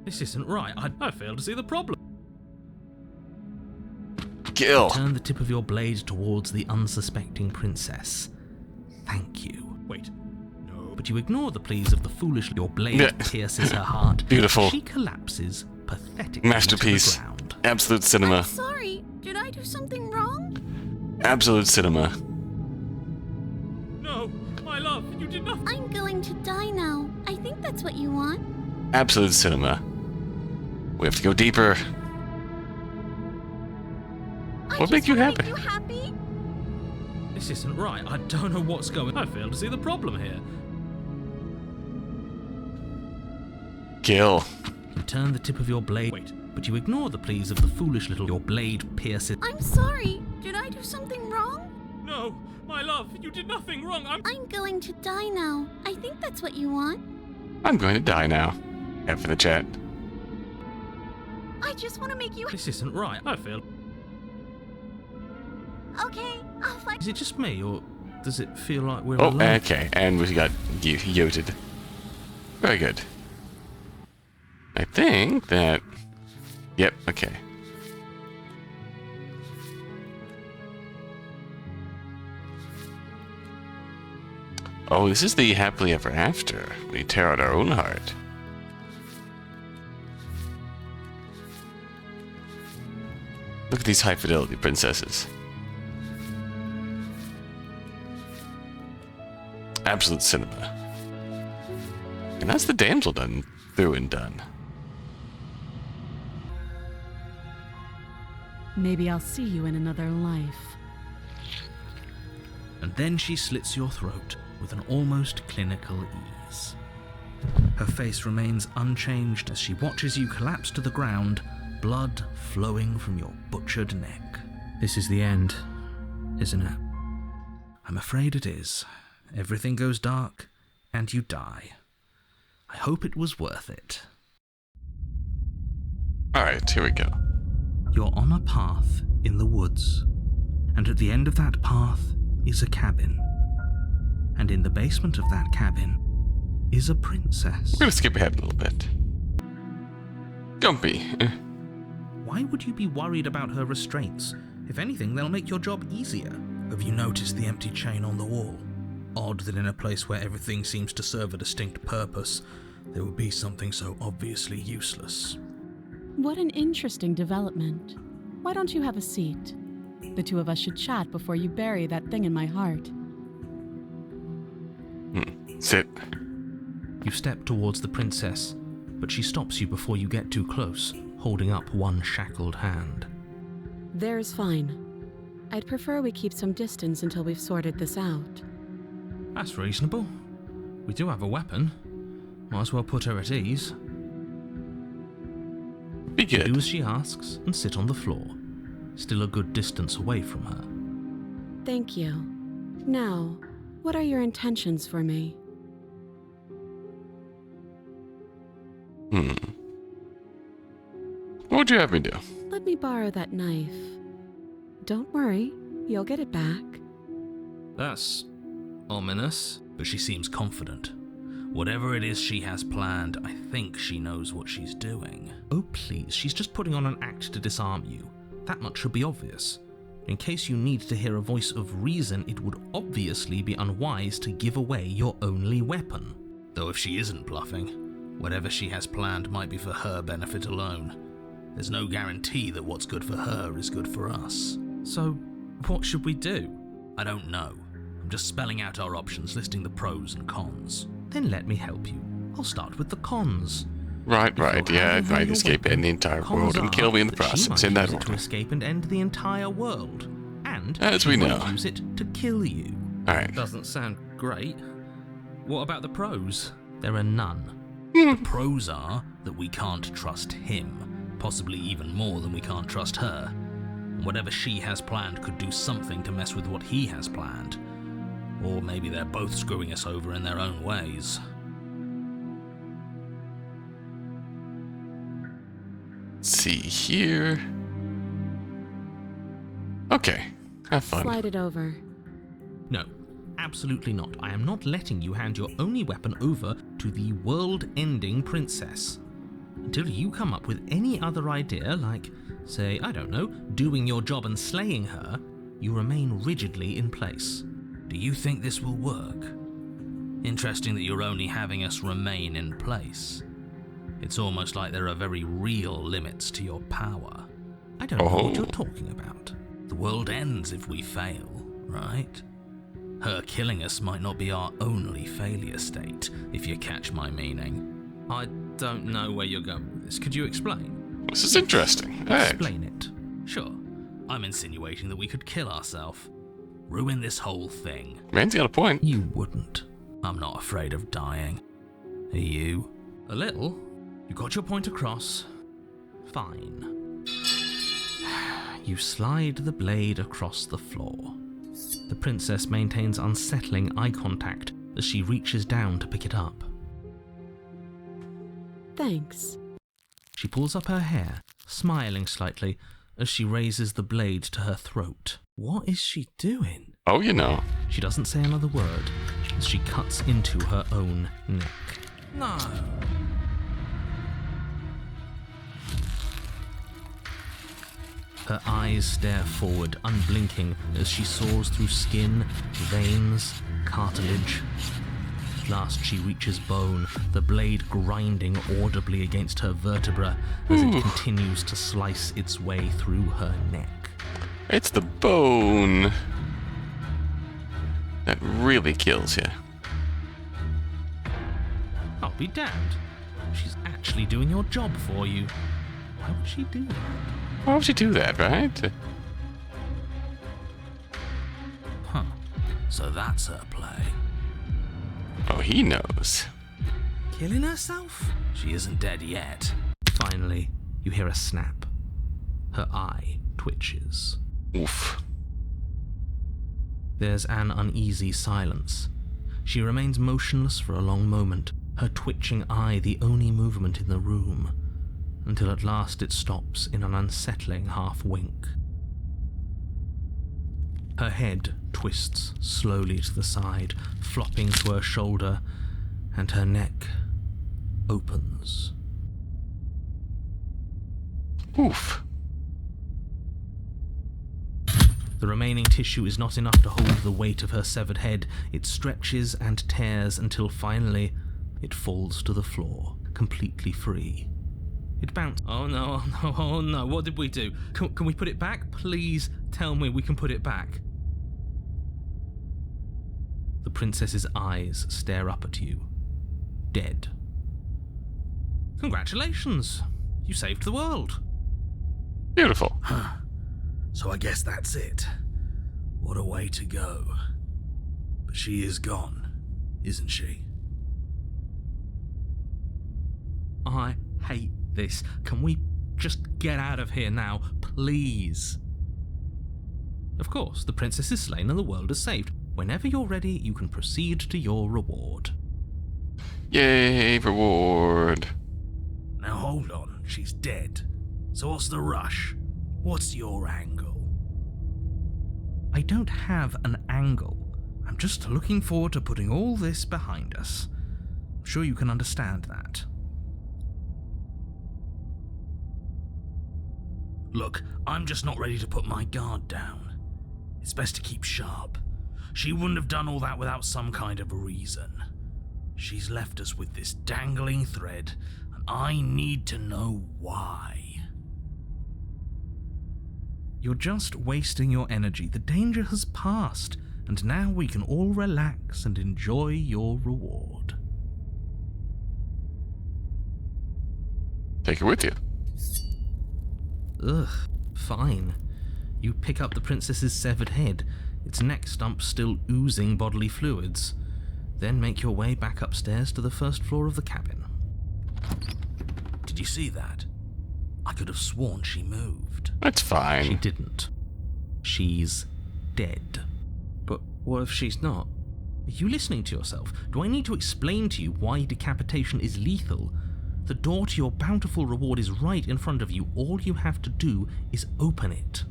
This isn't right. I fail to see the problem. Kill. Turn the tip of your blade towards the unsuspecting princess. Thank you. Wait. No. But you ignore the pleas of the foolish. Your blade Yeah. pierces her heart. Beautiful. She collapses pathetically Masterpiece. to the ground. Absolute cinema. I'm sorry. Did I do something wrong? Absolute cinema. No, my love, you did not. I'm going to die now. I think that's what you want. Absolute cinema. We have to go deeper. What make you happy? Make you happy. This isn't right. I don't know what's going on. I fail to see the problem here. Kill. You turn the tip of your blade. Wait, but you ignore the pleas of the foolish little. Your blade pierces. I'm sorry. Did I do something wrong? No, my love, you did nothing wrong. I'm going to die now. I think that's what you want. I'm going to die now. F in the chat. I just want to make you. This isn't right. I failed. Okay, I'll fight. Is it just me, or does it feel like we're Oh, alone? okay. And we got yoted. Very good. I think that... Yep, okay. Oh, this is the happily ever after. We tear out our own heart. Look at these high fidelity princesses. Absolute cinema. And that's the damsel done through and done. Maybe I'll see you in another life. And then she slits your throat with an almost clinical ease. Her face remains unchanged as she watches you collapse to the ground, blood flowing from your butchered neck. This is the end, isn't it? I'm afraid it is. Everything goes dark, and you die. I hope it was worth it. Alright, here we go. You're on a path in the woods, and at the end of that path is a cabin. And in the basement of that cabin is a princess. We're gonna skip ahead a little bit. Gumpy. Why would you be worried about her restraints? If anything, they'll make your job easier. Have you noticed the empty chain on the wall? Odd that in a place where everything seems to serve a distinct purpose, there would be something so obviously useless. What an interesting development. Why don't you have a seat? The two of us should chat before you bury that thing in my heart. Sit. You step towards the princess, but she stops you before you get too close, holding up one shackled hand. There's fine. I'd prefer we keep some distance until we've sorted this out. That's reasonable. We do have a weapon. Might as well put her at ease. Be Do good. as she asks and sit on the floor, still a good distance away from her. Thank you. Now, what are your intentions for me? What would you have me do? Let me borrow that knife. Don't worry, you'll get it back. That's ominous, but she seems confident. Whatever it is she has planned, I think she knows what she's doing. Oh please, she's just putting on an act to disarm you. That much should be obvious. In case you need to hear a voice of reason, it would obviously be unwise to give away your only weapon. Though if she isn't bluffing, whatever she has planned might be for her benefit alone. There's no guarantee that what's good for her is good for us. So, what should we do? I don't know. I'm just spelling out our options, listing the pros and cons. Then let me help you. I'll start with the cons. Right. If you're Yeah, handing her I'd your escape weapon, and the entire cons world and are kill me in the that she process. might In that use it to order. escape and end the entire world. And As she we might know. use it to kill you. Alright. Doesn't sound great. What about the pros? There are none. The pros are that we can't trust him, possibly even more than we can't trust her. And whatever she has planned could do something to mess with what he has planned. Or maybe they're both screwing us over in their own ways. Let's see here. Okay. Have fun. Slide it over. No, absolutely not. I am not letting you hand your only weapon over to the world-ending princess. Until you come up with any other idea, like, say, I don't know, doing your job and slaying her, you remain rigidly in place. Do you think this will work? Interesting that you're only having us remain in place. It's almost like there are very real limits to your power. I don't know what you're talking about. The world ends if we fail, right? Her killing us might not be our only failure state, if you catch my meaning. I don't know where you're going with this. Could you explain? This is interesting. Alright. Explain it. Sure. I'm insinuating that we could kill ourselves. Ruin this whole thing. Man's got a point. You wouldn't. I'm not afraid of dying. Are you? A little. You got your point across. Fine. You slide the blade across the floor. The princess maintains unsettling eye contact as she reaches down to pick it up. Thanks. She pulls up her hair, smiling slightly as she raises the blade to her throat. What is she doing? Oh, you know. She doesn't say another word as she cuts into her own neck. No. Her eyes stare forward, unblinking, as she saws through skin, veins, cartilage. At last she reaches bone, the blade grinding audibly against her vertebra as it continues to slice its way through her neck. It's the bone that really kills you. I'll be damned. She's actually doing your job for you. Why would she do that? Why would you do that, right? Huh. So that's her play. Oh, he knows. Killing herself? She isn't dead yet. Finally, you hear a snap. Her eye twitches. Oof. There's an uneasy silence. She remains motionless for a long moment, her twitching eye the only movement in the room, until at last it stops in an unsettling half-wink. Her head twists slowly to the side, flopping to her shoulder, and her neck opens. Oof. The remaining tissue is not enough to hold the weight of her severed head. It stretches and tears until finally it falls to the floor, completely free. It bounced. Oh no, oh no, oh no, what did we do? Can we put it back? Please tell me we can put it back. The princess's eyes stare up at you, dead. Congratulations! You saved the world. Beautiful. So I guess that's it. What a way to go. But she is gone, isn't she? I hate this. Can we just get out of here now, please? Of course, the princess is slain and the world is saved. Whenever you're ready, you can proceed to your reward. Yay, reward. Now hold on, she's dead. So what's the rush? What's your angle? I don't have an angle. I'm just looking forward to putting all this behind us. I'm sure you can understand that. Look, I'm just not ready to put my guard down. It's best to keep sharp. She wouldn't have done all that without some kind of a reason. She's left us with this dangling thread, and I need to know why. You're just wasting your energy. The danger has passed, and now we can all relax and enjoy your reward. Take it with you. Ugh, fine. You pick up the princess's severed head, its neck stump still oozing bodily fluids. Then make your way back upstairs to the first floor of the cabin. Did you see that? I could have sworn she moved. That's fine. She didn't. She's dead. But what if she's not? Are you listening to yourself? Do I need to explain to you why decapitation is lethal? The door to your bountiful reward is right in front of you. All you have to do is open it.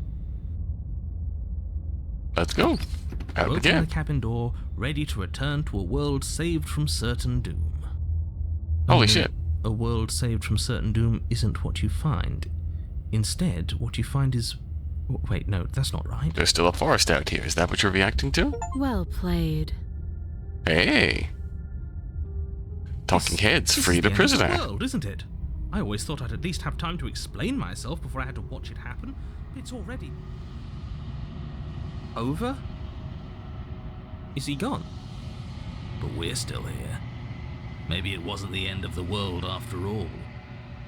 Let's go. Out Open again. the cabin door, ready to return to a world saved from certain doom. Holy Only shit. A world saved from certain doom isn't what you find. Instead, what you find is... Wait, no, that's not right. There's still a forest out here. Is that what you're reacting to? Well played. Hey. Talking heads, This free is the end of prisoner. world, isn't it? I always thought I'd at least have time to explain myself before I had to watch it happen. It's already... over? Is he gone? But we're still here. Maybe it wasn't the end of the world after all.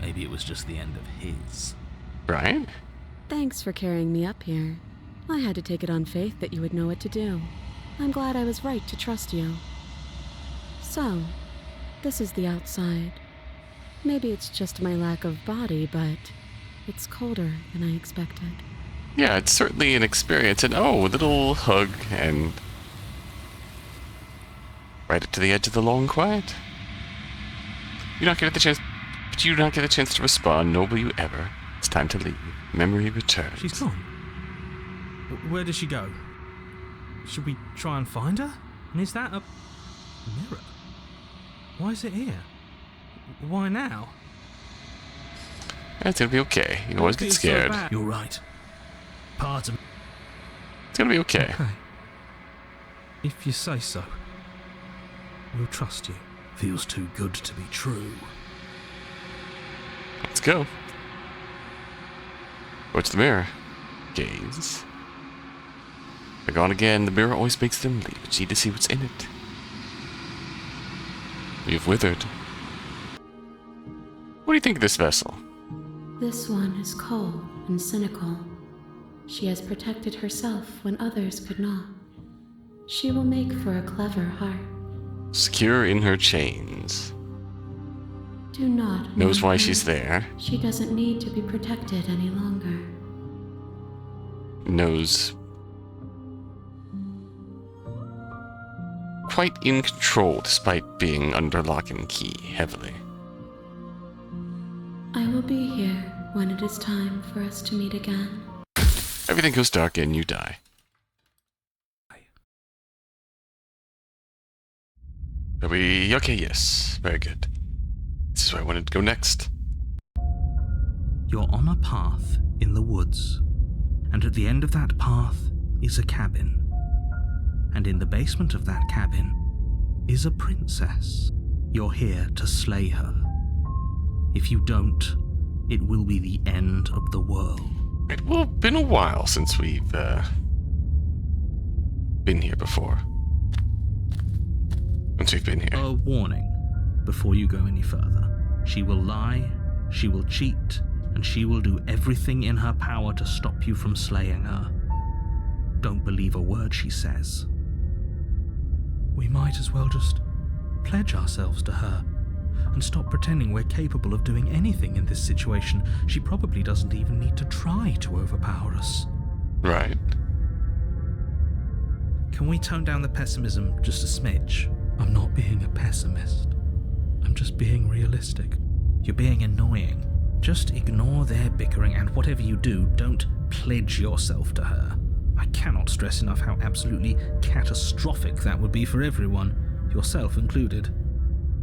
Maybe it was just the end of his. Right? Thanks for carrying me up here. I had to take it on faith that you would know what to do. I'm glad I was right to trust you. So, this is the outside. Maybe it's just my lack of body, but it's colder than I expected. Yeah, it's certainly an experience. And oh, a little hug and... right up to the edge of the long quiet. You don't get the chance... But you do not get a chance to respond, nor will you ever. It's time to leave. Memory returns. She's gone. Where did she go? Should we try and find her? And is that a mirror? Why is it here? Why now? It's gonna be okay. You always get It's so scared. bad. You're right. Part of It's gonna be okay. Okay. If you say so, we'll trust you. feels too good to be true. Let's go. What's the mirror? Gaze. They're gone again. The mirror always makes them leave. But you need to see what's in it. You've withered. What do you think of this vessel? This one is cold and cynical. She has protected herself when others could not. She will make for a clever heart. Secure in her chains. Do not Knows mourn why her. she's there. She doesn't need to be protected any longer. Knows quite in control despite being under lock and key heavily. I will be here when it is time for us to meet again. Everything goes dark and you die. Are we okay? Yes. Very good. This is where I wanted to go next. You're on a path in the woods, and at the end of that path is a cabin. And in the basement of that cabin is a princess. You're here to slay her. If you don't, it will be the end of the world. It will have been a while since we've been here before. Once we've been here. A warning before you go any further. She will lie, she will cheat, and she will do everything in her power to stop you from slaying her. Don't believe a word she says. We might as well just pledge ourselves to her and stop pretending we're capable of doing anything in this situation. She probably doesn't even need to try to overpower us. Right. Can we tone down the pessimism just a smidge? I'm not being a pessimist. I'm just being realistic. You're being annoying. Just ignore their bickering, and whatever you do, don't pledge yourself to her. I cannot stress enough how absolutely catastrophic that would be for everyone, yourself included.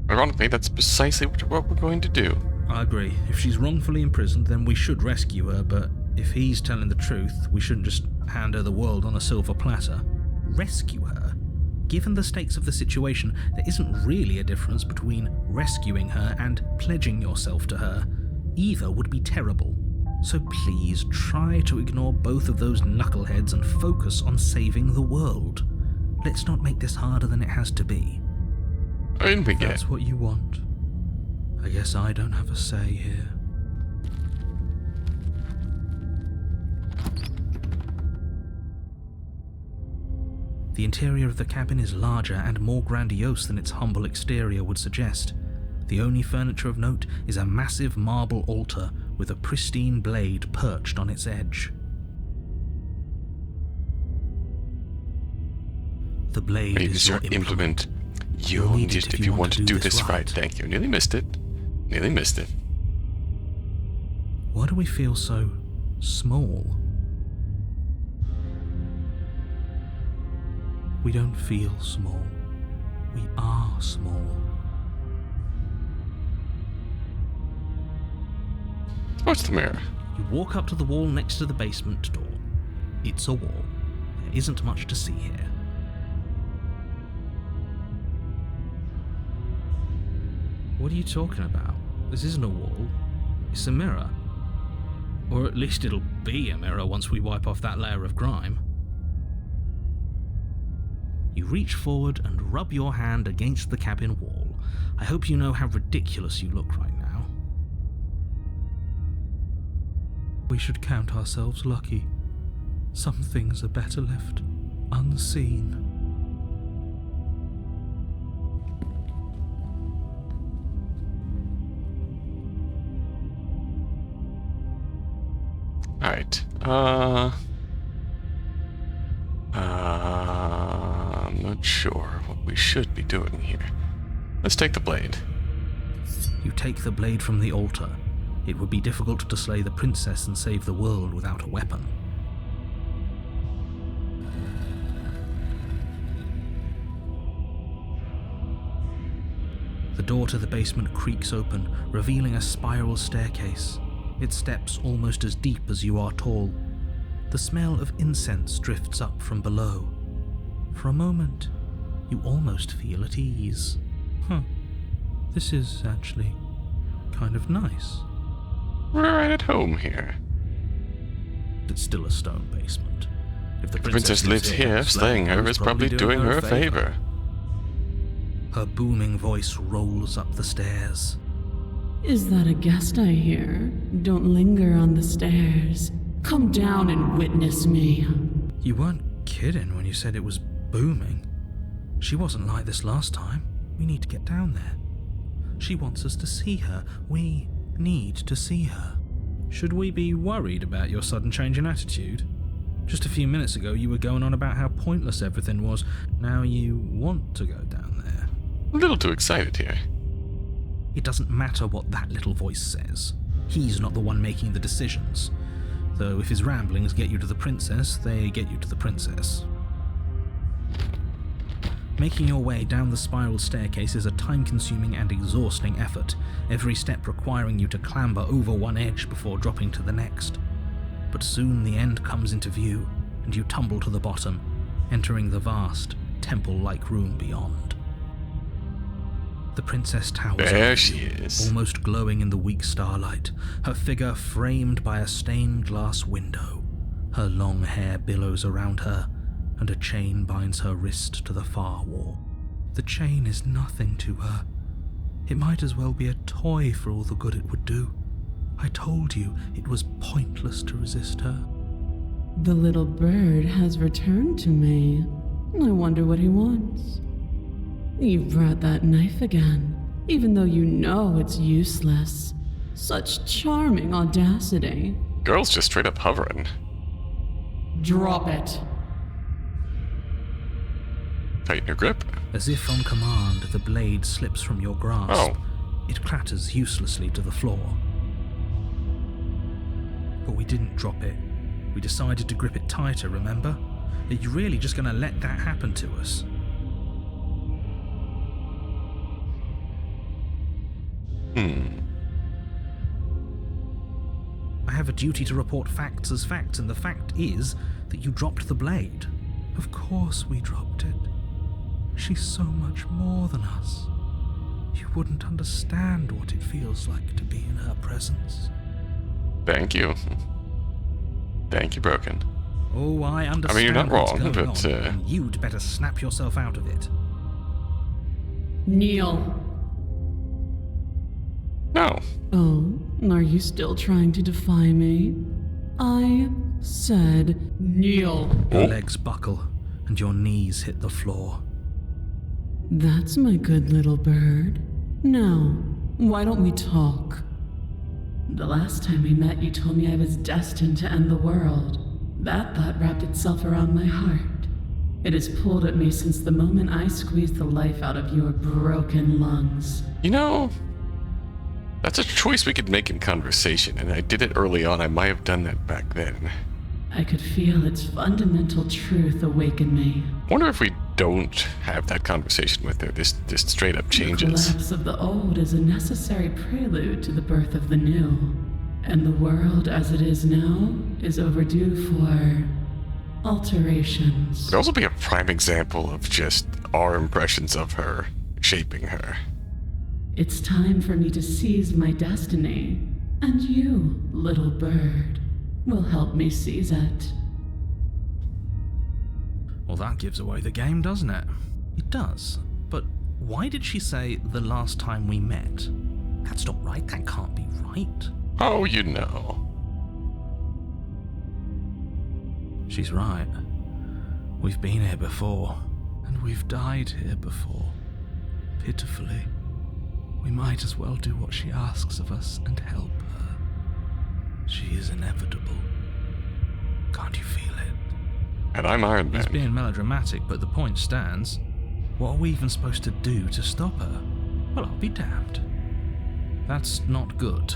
Ironically, that's precisely what we're going to do. I agree. If she's wrongfully imprisoned, then we should rescue her, but if he's telling the truth, we shouldn't just hand her the world on a silver platter. Rescue her? Given the stakes of the situation, there isn't really a difference between rescuing her and pledging yourself to her. Either would be terrible. So please try to ignore both of those knuckleheads and focus on saving the world. Let's not make this harder than it has to be. If that's what you want, I guess I don't have a say here. The interior of the cabin is larger and more grandiose than its humble exterior would suggest. The only furniture of note is a massive marble altar with a pristine blade perched on its edge. The blade is your implement. You'll need it if you want to do this right. Thank you. Nearly missed it. Nearly missed it. Why do we feel so small? We don't feel small. We are small. What's the mirror? You walk up to the wall next to the basement door. It's a wall. There isn't much to see here. What are you talking about? This isn't a wall. It's a mirror. Or at least it'll be a mirror once we wipe off that layer of grime. You reach forward and rub your hand against the cabin wall. I hope you know how ridiculous you look right now. We should count ourselves lucky. Some things are better left unseen. Alright. I'm not sure what we should be doing here. Let's take the blade. You take the blade from the altar. It would be difficult to slay the princess and save the world without a weapon. The door to the basement creaks open, revealing a spiral staircase. Its steps almost as deep as you are tall. The smell of incense drifts up from below. For a moment, you almost feel at ease. This is actually kind of nice. We're right at home here. It's still a stone basement. If the princess lives here, slaying her is probably doing her a favor. Her booming voice rolls up the stairs. Is that a guest I hear? Don't linger on the stairs. Come down and witness me. You weren't kidding when you said it was booming. She wasn't like this last time. We need to get down there. She wants us to see her. We need to see her. Should we be worried about your sudden change in attitude? Just a few minutes ago you were going on about how pointless everything was. Now you want to go down there. A little too excited here. It doesn't matter what that little voice says. He's not the one making the decisions. Though if his ramblings get you to the princess, they get you to the princess. Making your way down the spiral staircase is a time-consuming and exhausting effort, every step requiring you to clamber over one edge before dropping to the next. But soon the end comes into view, and you tumble to the bottom, entering the vast, temple-like room beyond. The princess towers There over she you, is. almost glowing in the weak starlight, her figure framed by a stained glass window. Her long hair billows around her, and a chain binds her wrist to the far wall. The chain is nothing to her. It might as well be a toy for all the good it would do. I told you it was pointless to resist her. The little bird has returned to me. I wonder what he wants. You brought that knife again, even though you know it's useless. Such charming audacity. Girl's just straight up hovering. Drop it. Tighten your grip. As if on command, the blade slips from your grasp. Oh. It clatters uselessly to the floor. But we didn't drop it. We decided to grip it tighter, remember? Are you really just going to let that happen to us? I have a duty to report facts as facts, and the fact is that you dropped the blade. Of course we dropped it. She's so much more than us. You wouldn't understand what it feels like to be in her presence. Thank you. Thank you, Broken. Oh, I understand. I mean, you're not what's wrong, going but, on, and you'd better snap yourself out of it. Kneel. No. Oh, are you still trying to defy me? I said kneel. Your legs buckle, and your knees hit the floor. That's my good little bird. Now, why don't we talk? The last time we met, you told me I was destined to end the world. That thought wrapped itself around my heart. It has pulled at me since the moment I squeezed the life out of your broken lungs. You know, that's a choice we could make in conversation, and I did it early on. I might have done that back then. I could feel its fundamental truth awaken me. Wonder if we don't have that conversation with her, this straight up The changes. collapse of the old is a necessary prelude to the birth of the new. And the world as it is now is overdue for alterations. It'd also be a prime example of just our impressions of her shaping her. It's time for me to seize my destiny, and you, little bird, will help me seize it. Well, that gives away the game, doesn't it? It does. But why did she say the last time we met? That's not right. That can't be right. Oh, you know. She's right. We've been here before, and we've died here before. Pitifully. We might as well do what she asks of us and help her. She is inevitable. Can't you feel it? And I'm Iron He's Man. being melodramatic, but the point stands. What are we even supposed to do to stop her? Well, I'll be damned. That's not good.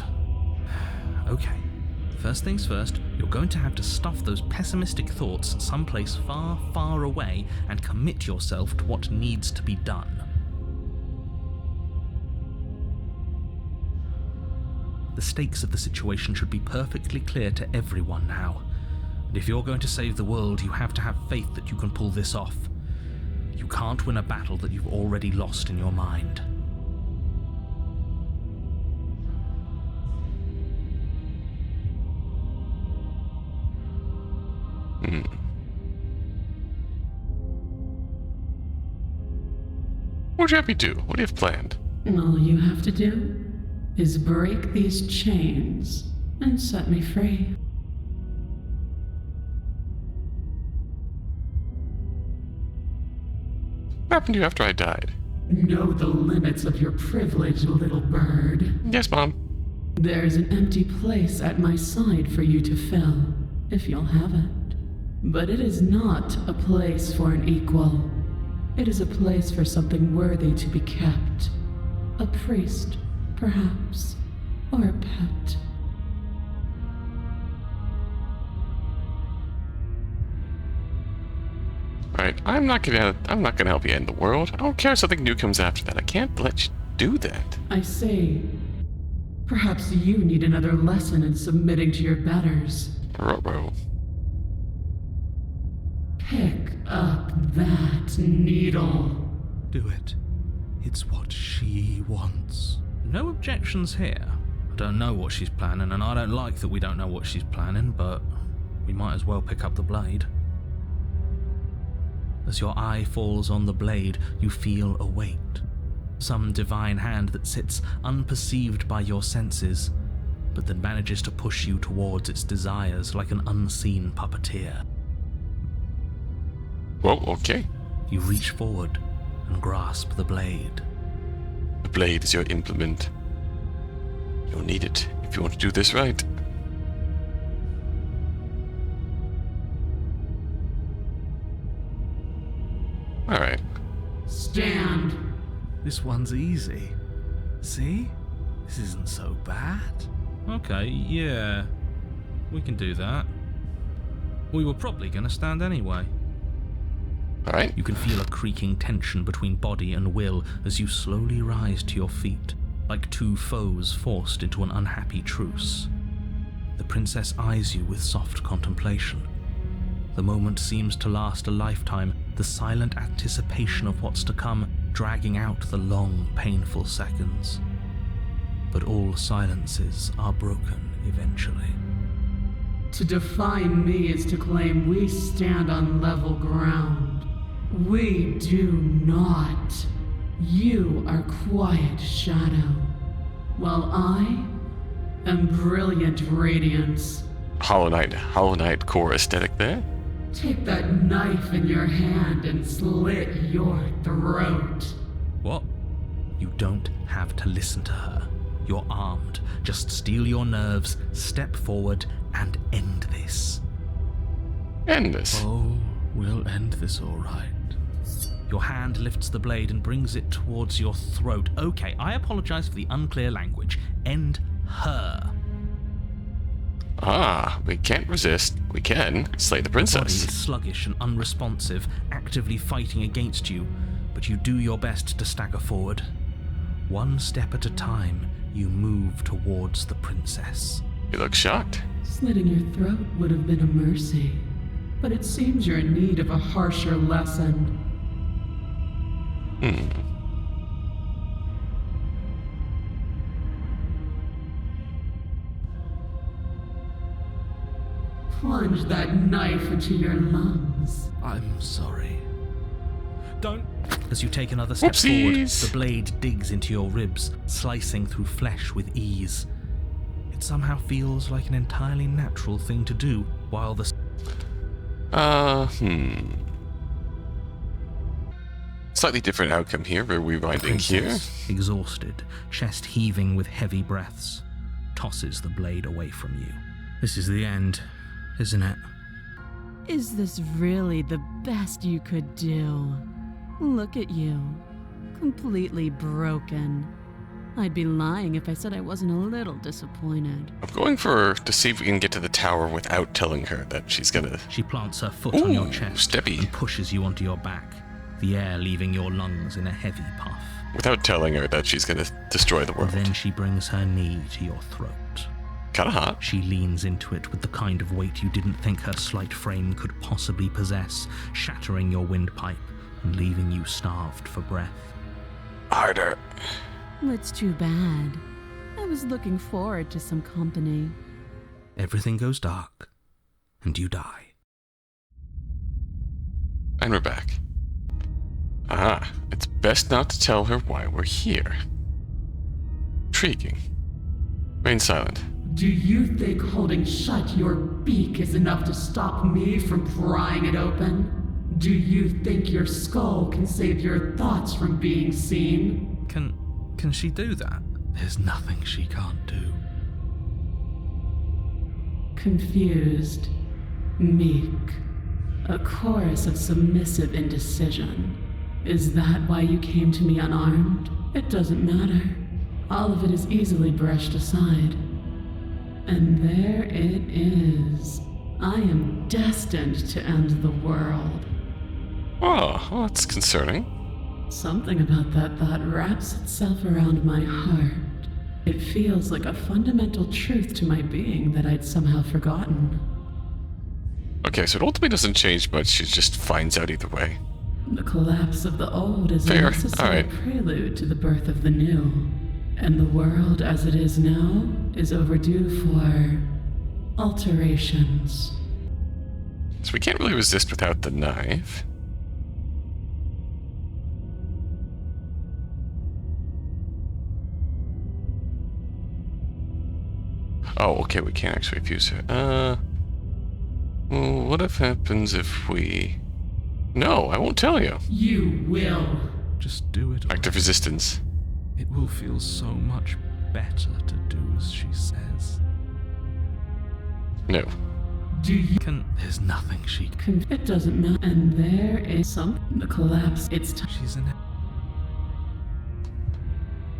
Okay. First things first, you're going to have to stuff those pessimistic thoughts someplace far, far away and commit yourself to what needs to be done. The stakes of the situation should be perfectly clear to everyone now. And if you're going to save the world, you have to have faith that you can pull this off. You can't win a battle that you've already lost in your mind. What'd you have me do? What do you have planned? All you have to do is break these chains and set me free. What happened to you after I died? Know the limits of your privilege, little bird. Yes, Mom. There's an empty place at my side for you to fill, if you'll have it. But it is not a place for an equal. It is a place for something worthy to be kept. A priest, perhaps, or a pet. Alright, I'm not gonna help you end the world. I don't care if something new comes after that. I can't let you do that. I say, perhaps you need another lesson in submitting to your betters. Ruh-roh. Pick up that needle. Do it. It's what she wants. No objections here. I don't know what she's planning, and I don't like that we don't know what she's planning, but we might as well pick up the blade. As your eye falls on the blade, you feel a weight. Some divine hand that sits unperceived by your senses, but that manages to push you towards its desires like an unseen puppeteer. Whoa, okay. You reach forward and grasp the blade. The blade is your implement. You'll need it if you want to do this right. Alright. Stand. This one's easy. See? This isn't so bad. Okay, yeah. We can do that. We were probably going to stand anyway. Alright. You can feel a creaking tension between body and will as you slowly rise to your feet, like two foes forced into an unhappy truce. The princess eyes you with soft contemplation. The moment seems to last a lifetime, the silent anticipation of what's to come dragging out the long, painful seconds. But all silences are broken eventually. To define me is to claim we stand on level ground. We do not. You are quiet shadow, while I am brilliant radiance. Hollow Knight core aesthetic there. Take that knife in your hand and slit your throat. What? You don't have to listen to her. You're armed. Just steel your nerves, step forward, and end this. End this. Oh, we'll end this all right. Your hand lifts the blade and brings it towards your throat. Okay, I apologize for the unclear language. End her. Ah, we can't resist. We can slay the Your body princess. is sluggish and unresponsive, actively fighting against you, but you do your best to stagger forward. One step at a time, you move towards the princess. You look shocked. Slitting your throat would have been a mercy, but it seems you're in need of a harsher lesson. Plunge that knife into your lungs. I'm sorry. Don't. As you take another step Whoopsies. forward, the blade digs into your ribs, slicing through flesh with ease. It somehow feels like an entirely natural thing to do, while the Slightly different outcome here. We're rewinding here. princess, exhausted, chest heaving with heavy breaths, tosses the blade away from you. This is the end, isn't it? Is this really the best you could do? Look at you. Completely broken. I'd be lying if I said I wasn't a little disappointed. I'm going to see if we can get to the tower without telling her that she's gonna... She plants her foot on your Ooh, chest steppy. and pushes you onto your back, the air leaving your lungs in a heavy puff. Without telling her that she's gonna destroy the world. Then she brings her knee to your throat. Kinda hot. She leans into it with the kind of weight you didn't think her slight frame could possibly possess, shattering your windpipe and leaving you starved for breath. Harder. It's too bad. I was looking forward to some company. Everything goes dark, and you die. And we're back. Ah, it's best not to tell her why we're here. Intriguing. Remain silent. Do you think holding shut your beak is enough to stop me from prying it open? Do you think your skull can save your thoughts from being seen? Can she do that? There's nothing she can't do. Confused, meek, a chorus of submissive indecision. Is that why you came to me unarmed? It doesn't matter. All of it is easily brushed aside. And there it is. I am destined to end the world. Oh, well, that's concerning. Something about that thought wraps itself around my heart. It feels like a fundamental truth to my being that I'd somehow forgotten. Okay, so it ultimately doesn't change much, she just finds out either way. The collapse of the old is Fair. a necessary Alright. prelude to the birth of the new. And the world as it is now is overdue for alterations. So we can't really resist without the knife. Oh, okay, we can't actually fuse it. Well, what if happens if we... No, I won't tell you. You will. Just do it. Active resistance. It will feel so much better to do as she says. No. Do you There's nothing she can. It doesn't matter. And there is the collapse. It's time. She's in it.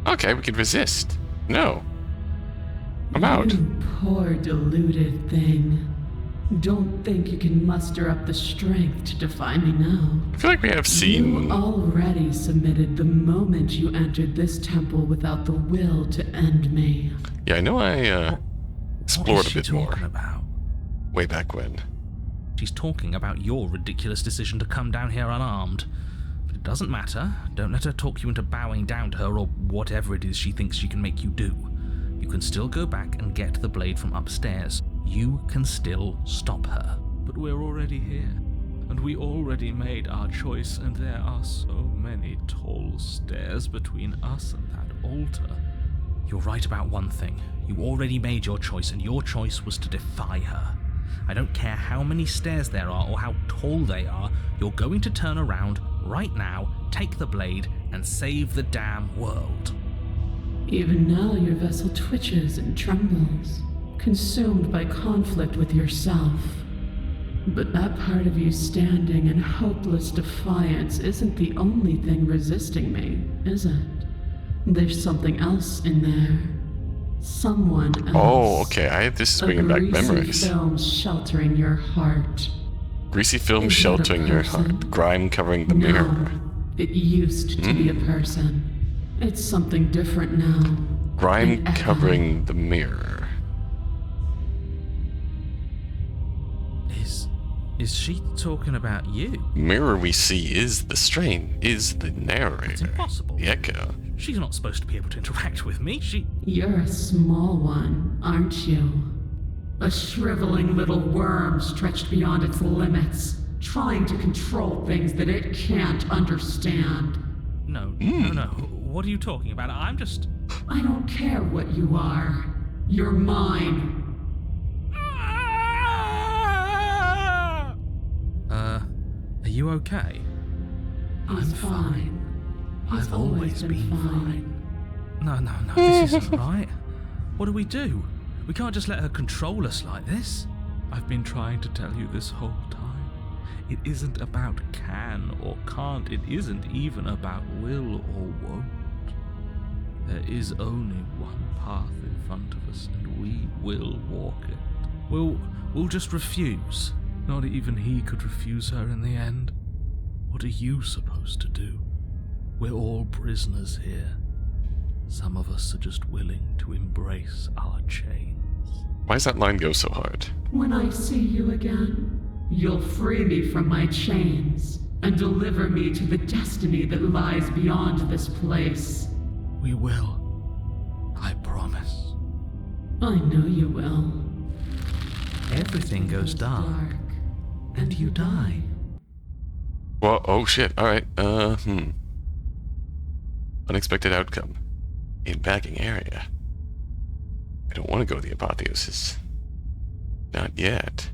Okay, we can resist. No. I'm out. You poor deluded thing. Don't think you can muster up the strength to defy me now. I feel like we have You seen... already submitted the moment you entered this temple without the will to end me. Yeah, I know I explored What a is she bit more. talking about? Way back when. She's talking about your ridiculous decision to come down here unarmed. But it doesn't matter. Don't let her talk you into bowing down to her or whatever it is she thinks she can make you do. You can still go back and get the blade from upstairs. You can still stop her. But we're already here, and we already made our choice, and there are so many tall stairs between us and that altar. You're right about one thing. You already made your choice, and your choice was to defy her. I don't care how many stairs there are or how tall they are, you're going to turn around right now, take the blade, and save the damn world. Even now your vessel twitches and trembles, consumed by conflict with yourself. But that part of you standing in hopeless defiance isn't the only thing resisting me, is it? There's something else in there. Someone else. Oh, okay. This is bringing back memories. Film sheltering your heart. Greasy film Is that a sheltering your person? heart. Grime covering the No, mirror. it used to be a person. It's something different now. Grime An echo. covering the mirror. Is she talking about you? Mirror we see is the strain, is the narrator. It's impossible. The echo. She's not supposed to be able to interact with me. You're a small one, aren't you? A shriveling little worm stretched beyond its limits, trying to control things that it can't understand. No. What are you talking about? I'm just... I don't care what you are. You're mine. Are you okay? He's fine. He's I've always been fine. No, this isn't right. What do we do? We can't just let her control us like this. I've been trying to tell you this whole time. It isn't about can or can't. It isn't even about will or won't. There is only one path in front of us, and we will walk it. We'll just refuse. Not even he could refuse her in the end. What are you supposed to do? We're all prisoners here. Some of us are just willing to embrace our chains. Why does that line go so hard? When I see you again, you'll free me from my chains and deliver me to the destiny that lies beyond this place. We will. I promise. I know you will. Everything goes dark. And you die. Well, oh shit. Alright, Unexpected outcome. In bagging area. I don't want to go to the apotheosis. Not yet.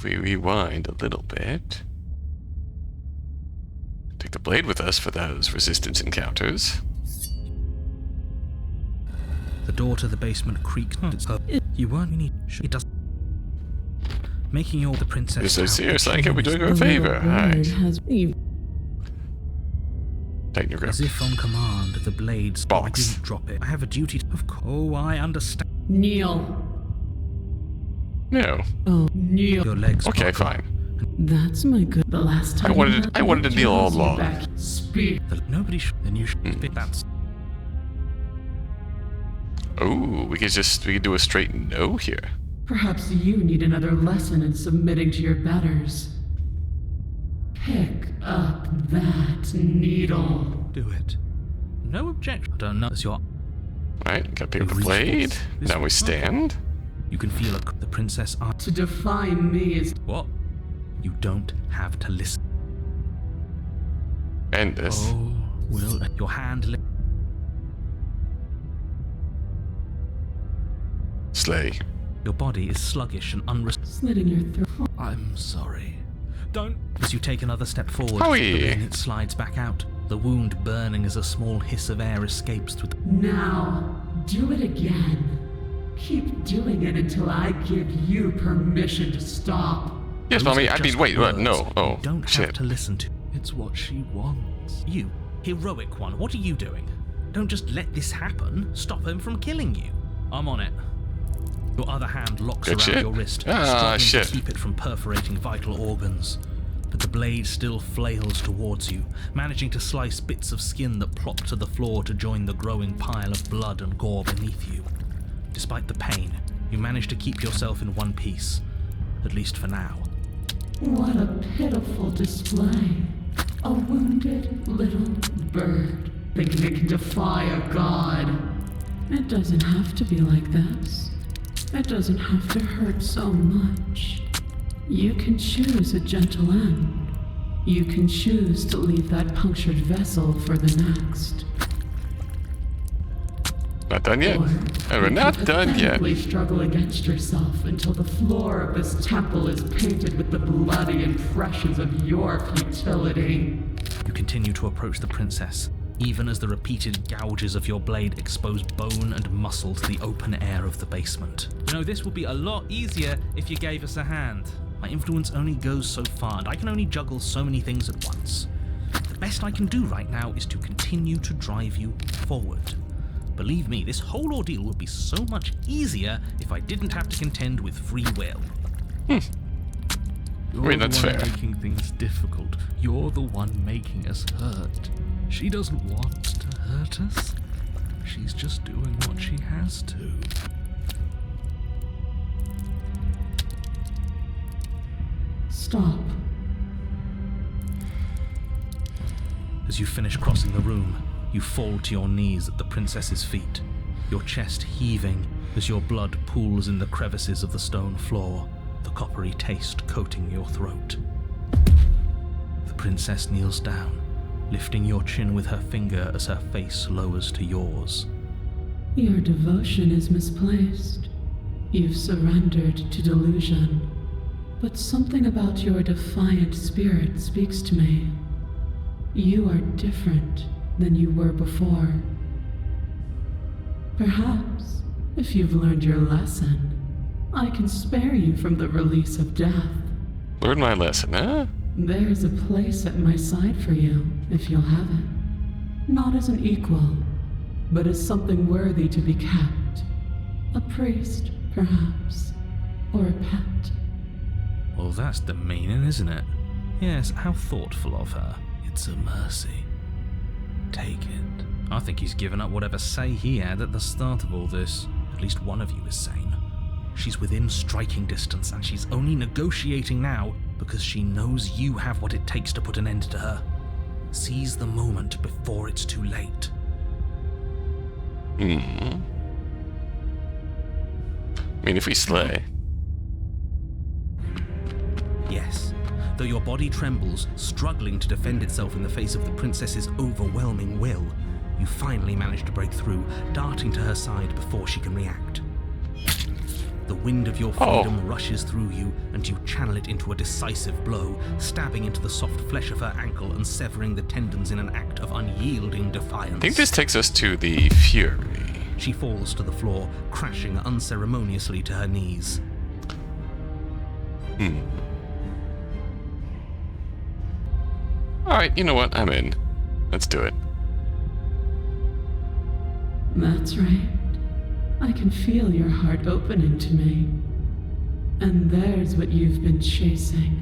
We rewind a little bit. Take the blade with us for those resistance encounters. The door to the basement creaks. You weren't need. It doesn't. making your the princess. This is out. serious. I can be doing her a The favor. little bird Alright. has Tighten your grip. As if on command, the blades. I Bollocks. didn't drop it. I have a duty. Of course. Oh, I understand. kneel. No. Oh, kneel. Your legs. Okay, buckle. fine. That's my good. The last time I wanted to kneel all along. Speak. Nobody should. Then you should. That's. Oh, we could do a straight no here. Perhaps you need another lesson in submitting to your betters. Pick up that needle. Do it. No objection. I don't know. It's your. Right, gotta pick up the blade. Now we stand. You can feel the princess. To define me is What? You don't have to listen. End this. Oh, will your hand. Slay. Your body is sluggish and slitting your throat. I'm sorry. Don't. As you take another step forward, Howie. then it slides back out. The wound burning as a small hiss of air escapes through the. Now, do it again. Keep doing it until I give you permission to stop. Yes, Those mommy. are I just mean, wait, what? words No. you Oh, don't have shit. to listen to. It's what she wants. You, heroic one, what are you doing? Don't just let this happen. Stop him from killing you. I'm on it. Your other hand locks Good around shit. your wrist, Ah, struggling shit. to keep it from perforating vital organs. But the blade still flails towards you, managing to slice bits of skin that plop to the floor to join the growing pile of blood and gore beneath you. Despite the pain, you manage to keep yourself in one piece, at least for now. What a pitiful display. A wounded little bird thinking it can defy a god. It doesn't have to be like this. It doesn't have to hurt so much. You can choose a gentle end. You can choose to leave that punctured vessel for the next. Not done yet. Or And we're you not can done yet. pathetically struggle against yourself until the floor of this temple is painted with the bloody impressions of your futility. You continue to approach the princess, even as the repeated gouges of your blade expose bone and muscle to the open air of the basement. You know, this would be a lot easier if you gave us a hand. My influence only goes so far, and I can only juggle so many things at once. The best I can do right now is to continue to drive you forward. Believe me, this whole ordeal would be so much easier if I didn't have to contend with free will. You're I mean, that's the one fair. making things difficult. You're the one making us hurt. She doesn't want to hurt us. She's just doing what she has to. Stop. As you finish crossing the room, you fall to your knees at the princess's feet, your chest heaving as your blood pools in the crevices of the stone floor, the coppery taste coating your throat. The princess kneels down, lifting your chin with her finger as her face lowers to yours. Your devotion is misplaced. You've surrendered to delusion. But something about your defiant spirit speaks to me. You are different than you were before. Perhaps, if you've learned your lesson, I can spare you from the release of death. Learn my lesson, huh? There's a place at my side for you, if you'll have it. Not as an equal, but as something worthy to be kept. A priest, perhaps, or a pet. Well, that's the meaning, isn't it? Yes, how thoughtful of her. It's a mercy. Take it. I think he's given up whatever say he had at the start of all this. At least one of you is sane. She's within striking distance, and she's only negotiating now because she knows you have what it takes to put an end to her. Seize the moment before it's too late. I mean, if we slay. Yes. Though your body trembles, struggling to defend itself in the face of the princess's overwhelming will, you finally manage to break through, darting to her side before she can react. The wind of your freedom rushes through you, and you channel it into a decisive blow, stabbing into the soft flesh of her ankle and severing the tendons in an act of unyielding defiance. I think this takes us to the Fury. She falls to the floor, crashing unceremoniously to her knees. Alright, you know what? I'm in. Let's do it. That's right. I can feel your heart opening to me. And there's what you've been chasing.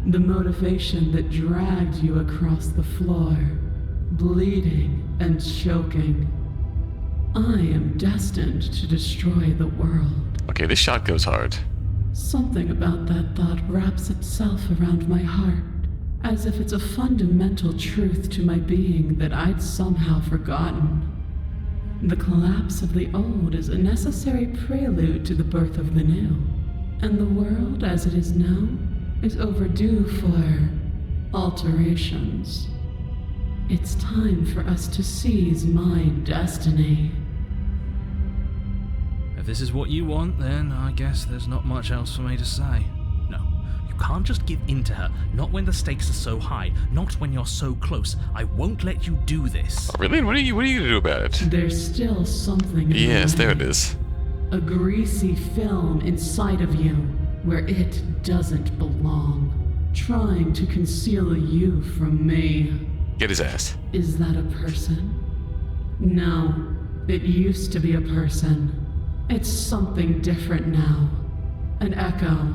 The motivation that dragged you across the floor, bleeding and choking. I am destined to destroy the world. Okay, this shot goes hard. Something about that thought wraps itself around my heart, as if it's a fundamental truth to my being that I'd somehow forgotten. The collapse of the old is a necessary prelude to the birth of the new, and the world as it is now is overdue for alterations. It's time for us to seize my destiny. If this is what you want, then I guess there's not much else for me to say. No, you can't just give in to her. Not when the stakes are so high. Not when you're so close. I won't let you do this. Oh, really? What are you gonna do about it? There's still something in Yes, the there way. it is. A greasy film inside of you where it doesn't belong, trying to conceal you from me. Get his ass. Is that a person? No, it used to be a person. It's something different now. An echo.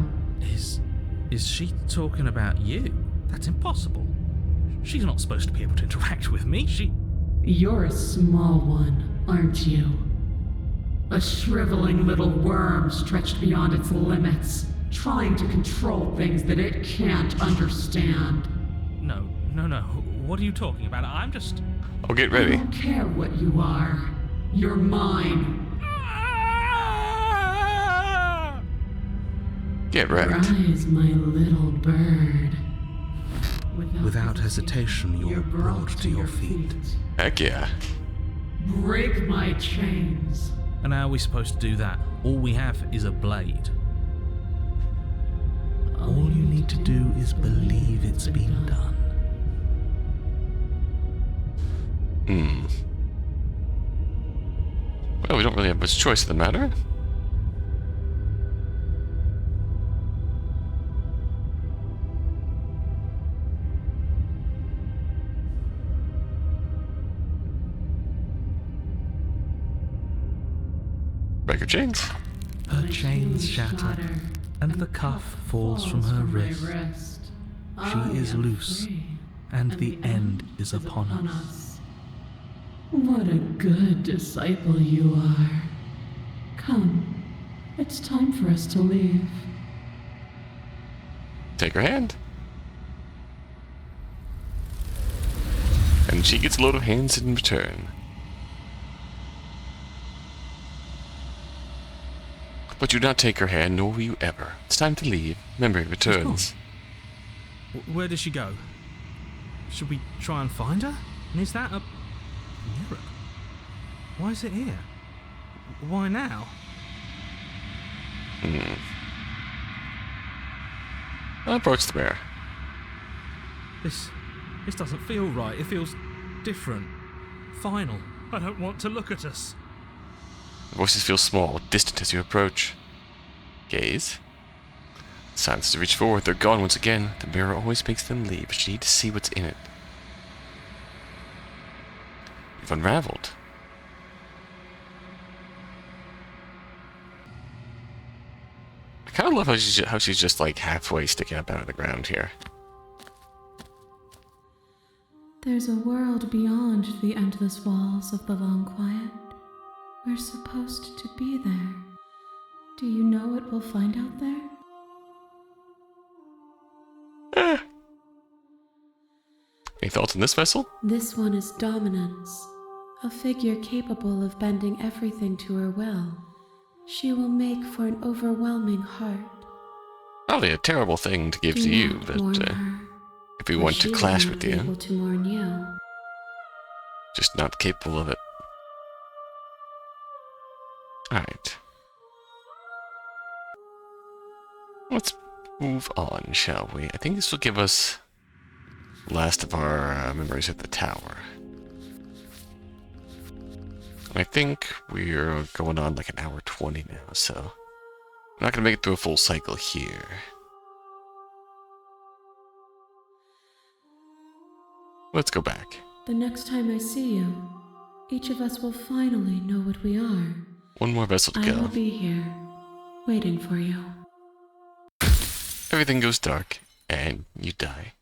Is she talking about you? That's impossible. She's not supposed to be able to interact with me. You're a small one, aren't you? A shriveling little worm stretched beyond its limits, trying to control things that it can't understand. No. What are you talking about? I'm just... Oh, get I ready. don't care what you are. You're mine. Get right. Rise, my little bird. Without hesitation, you're brought to your feet. Heck yeah. Break my chains. And how are we supposed to do that? All we have is a blade. All you need to do is believe it's been done. Well, we don't really have much choice in the matter. Break her chains. Her chains shatter, and the cuff falls from her wrist. She is loose, and the end is upon us. What a good disciple you are. Come, it's time for us to leave. Take her hand. And she gets a load of hands in return. But do not take her hand, nor will you ever. It's time to leave. Memory returns. Where does she go? Should we try and find her? And is that a mirror? Why is it here? Why now? I'll approach the mirror. This doesn't feel right. It feels different. Final. I don't want to look at us. The voices feel small, distant as you approach. Gaze. Silence to reach forward. They're gone once again. The mirror always makes them leave, but you need to see what's in it. You've unraveled. I kind of love how she's just like halfway sticking up out of the ground here. There's a world beyond the endless walls of the long quiet. We're supposed to be there. Do you know what we'll find out there? Any thoughts on this vessel? This one is dominance, a figure capable of bending everything to her will. She will make for an overwhelming heart. Probably a terrible thing to give Do to you, not but mourn her, if we for want to she clash will with not be you, able to mourn you. just not capable of it. Alright. Let's move on, shall we? I think this will give us last of our memories at the tower. I think we're going on like an hour 20 now, so I'm not going to make it through a full cycle here. Let's go back. The next time I see you, each of us will finally know what we are. One more vessel to I go. will be here, waiting for you. Everything goes dark, and you die.